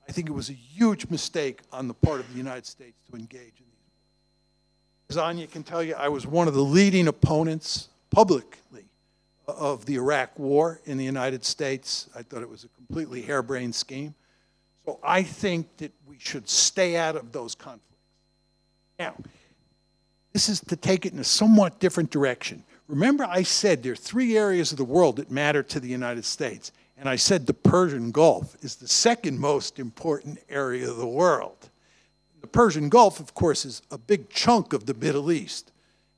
I think it was a huge mistake on the part of the United States to engage in these wars. As Anya can tell you, I was one of the leading opponents publicly of the Iraq War in the United States. I thought it was a completely harebrained scheme. So I think that we should stay out of those conflicts. Now, this is to take it in a somewhat different direction. Remember I said there are 3 areas of the world that matter to the United States. And I said the Persian Gulf is the second most important area of the world. The Persian Gulf, of course, is a big chunk of the Middle East.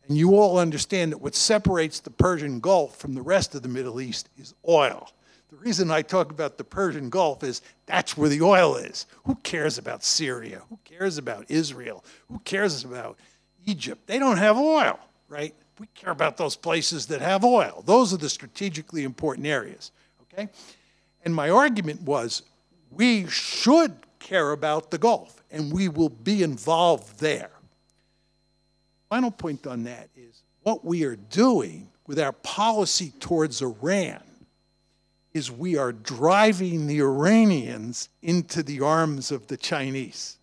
And you all understand that what separates the Persian Gulf from the rest of the Middle East is oil. The reason I talk about the Persian Gulf is that's where the oil is. Who cares about Syria? Who cares about Israel? Who cares about Egypt? They don't have oil, right? We care about those places that have oil. Those are the strategically important areas, okay? And my argument was we should care about the Gulf, and we will be involved there. Final point on that is what we are doing with our policy towards Iran is we are driving the Iranians into the arms of the Chinese,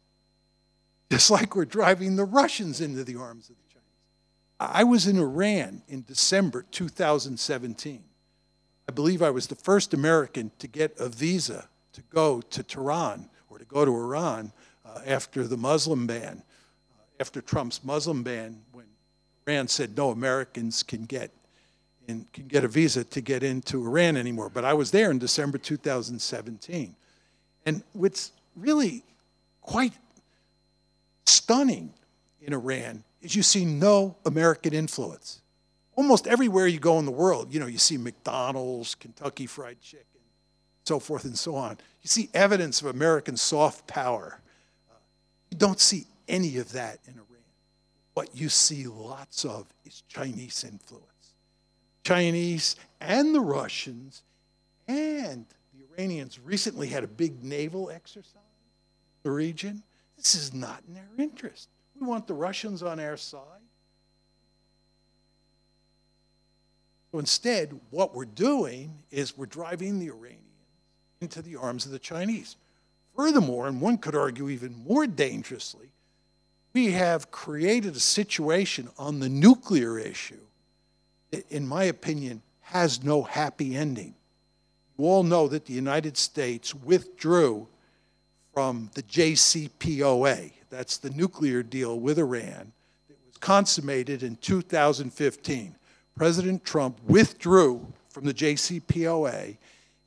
just like we're driving the Russians into the arms of the Chinese. I was in Iran in December 2017. I believe I was the first American to get a visa to go to Tehran or to go to Iran after the Muslim ban, after Trump's Muslim ban, when Iran said no Americans can get a visa to get into Iran anymore. But I was there in December 2017. And what's really quite stunning in Iran is you see no American influence. Almost everywhere you go in the world, you see McDonald's, Kentucky Fried Chicken, so forth and so on. You see evidence of American soft power. You don't see any of that in Iran. What you see lots of is Chinese influence. Chinese and the Russians and the Iranians recently had a big naval exercise in the region. This is not in their interest. We want the Russians on our side. So instead, what we're doing is we're driving the Iranians into the arms of the Chinese. Furthermore, and one could argue even more dangerously, we have created a situation on the nuclear issue that, in my opinion, has no happy ending. You all know that the United States withdrew from the JCPOA. That's the nuclear deal with Iran that was consummated in 2015. President Trump withdrew from the JCPOA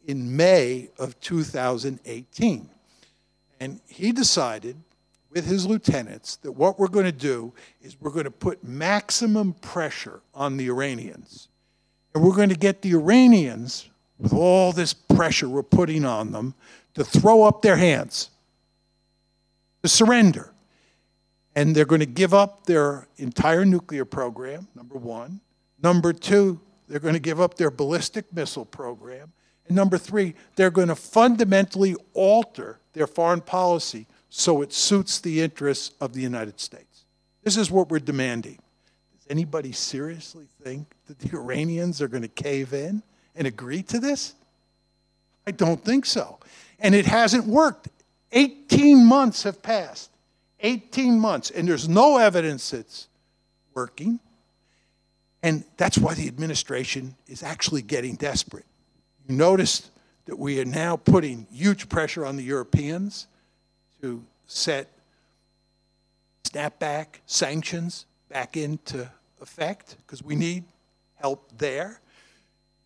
in May of 2018. And he decided with his lieutenants that what we're going to do is we're going to put maximum pressure on the Iranians. And we're going to get the Iranians, with all this pressure we're putting on them, to throw up their hands, to surrender. And they're going to give up their entire nuclear program, number one. Number two, they're going to give up their ballistic missile program. And number three, they're going to fundamentally alter their foreign policy so it suits the interests of the United States. This is what we're demanding. Does anybody seriously think that the Iranians are going to cave in and agree to this? I don't think so. And it hasn't worked. 18 months have passed. 18 months. And there's no evidence it's working. And that's why the administration is actually getting desperate. You notice that we are now putting huge pressure on the Europeans to set snapback sanctions back into effect because we need help there.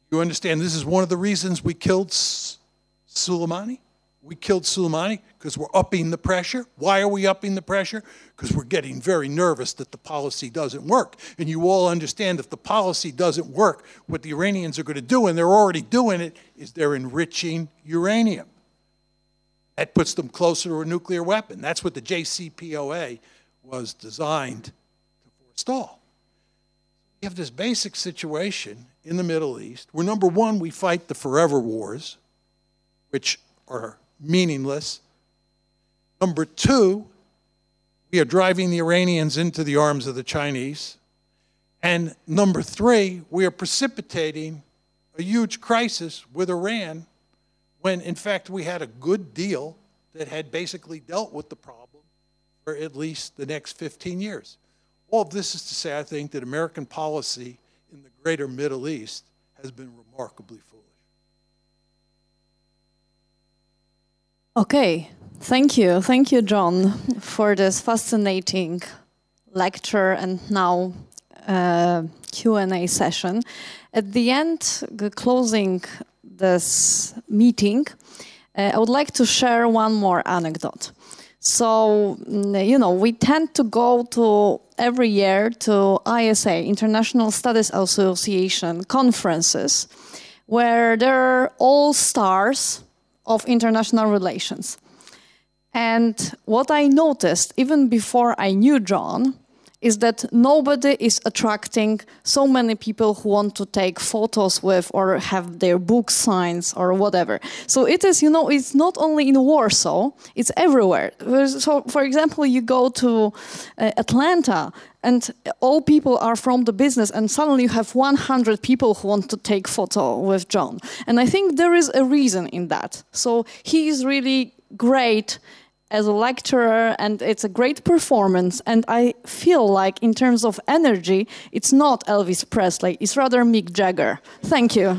You understand this is one of the reasons we killed Soleimani? We killed Soleimani because we're upping the pressure. Why are we upping the pressure? Because we're getting very nervous that the policy doesn't work. And you all understand if the policy doesn't work, what the Iranians are going to do, and they're already doing it, is they're enriching uranium. That puts them closer to a nuclear weapon. That's what the JCPOA was designed to forestall. We have this basic situation in the Middle East where, number one, we fight the forever wars, which are meaningless. Number two, we are driving the Iranians into the arms of the Chinese. And number three, we are precipitating a huge crisis with Iran when, in fact, we had a good deal that had basically dealt with the problem for at least the next 15 years. All of this is to say, I think, that American policy in the greater Middle East has been remarkably foolish. Okay, thank you. Thank you, John, for this fascinating lecture and now Q&A session. At the end, closing this meeting, I would like to share one more anecdote. So, you know, we tend to go to every year to ISA, International Studies Association conferences, where there are all stars of international relations. And what I noticed, even before I knew John, is that nobody is attracting so many people who want to take photos with or have their book signed or whatever. So it is, you know, it's not only in Warsaw, it's everywhere. So, for example, you go to Atlanta and all people are from the business and suddenly you have 100 people who want to take photo with John. And I think there is a reason in that. So he is really great as a lecturer, and it's a great performance. And I feel like in terms of energy, it's not Elvis Presley, it's rather Mick Jagger. Thank you.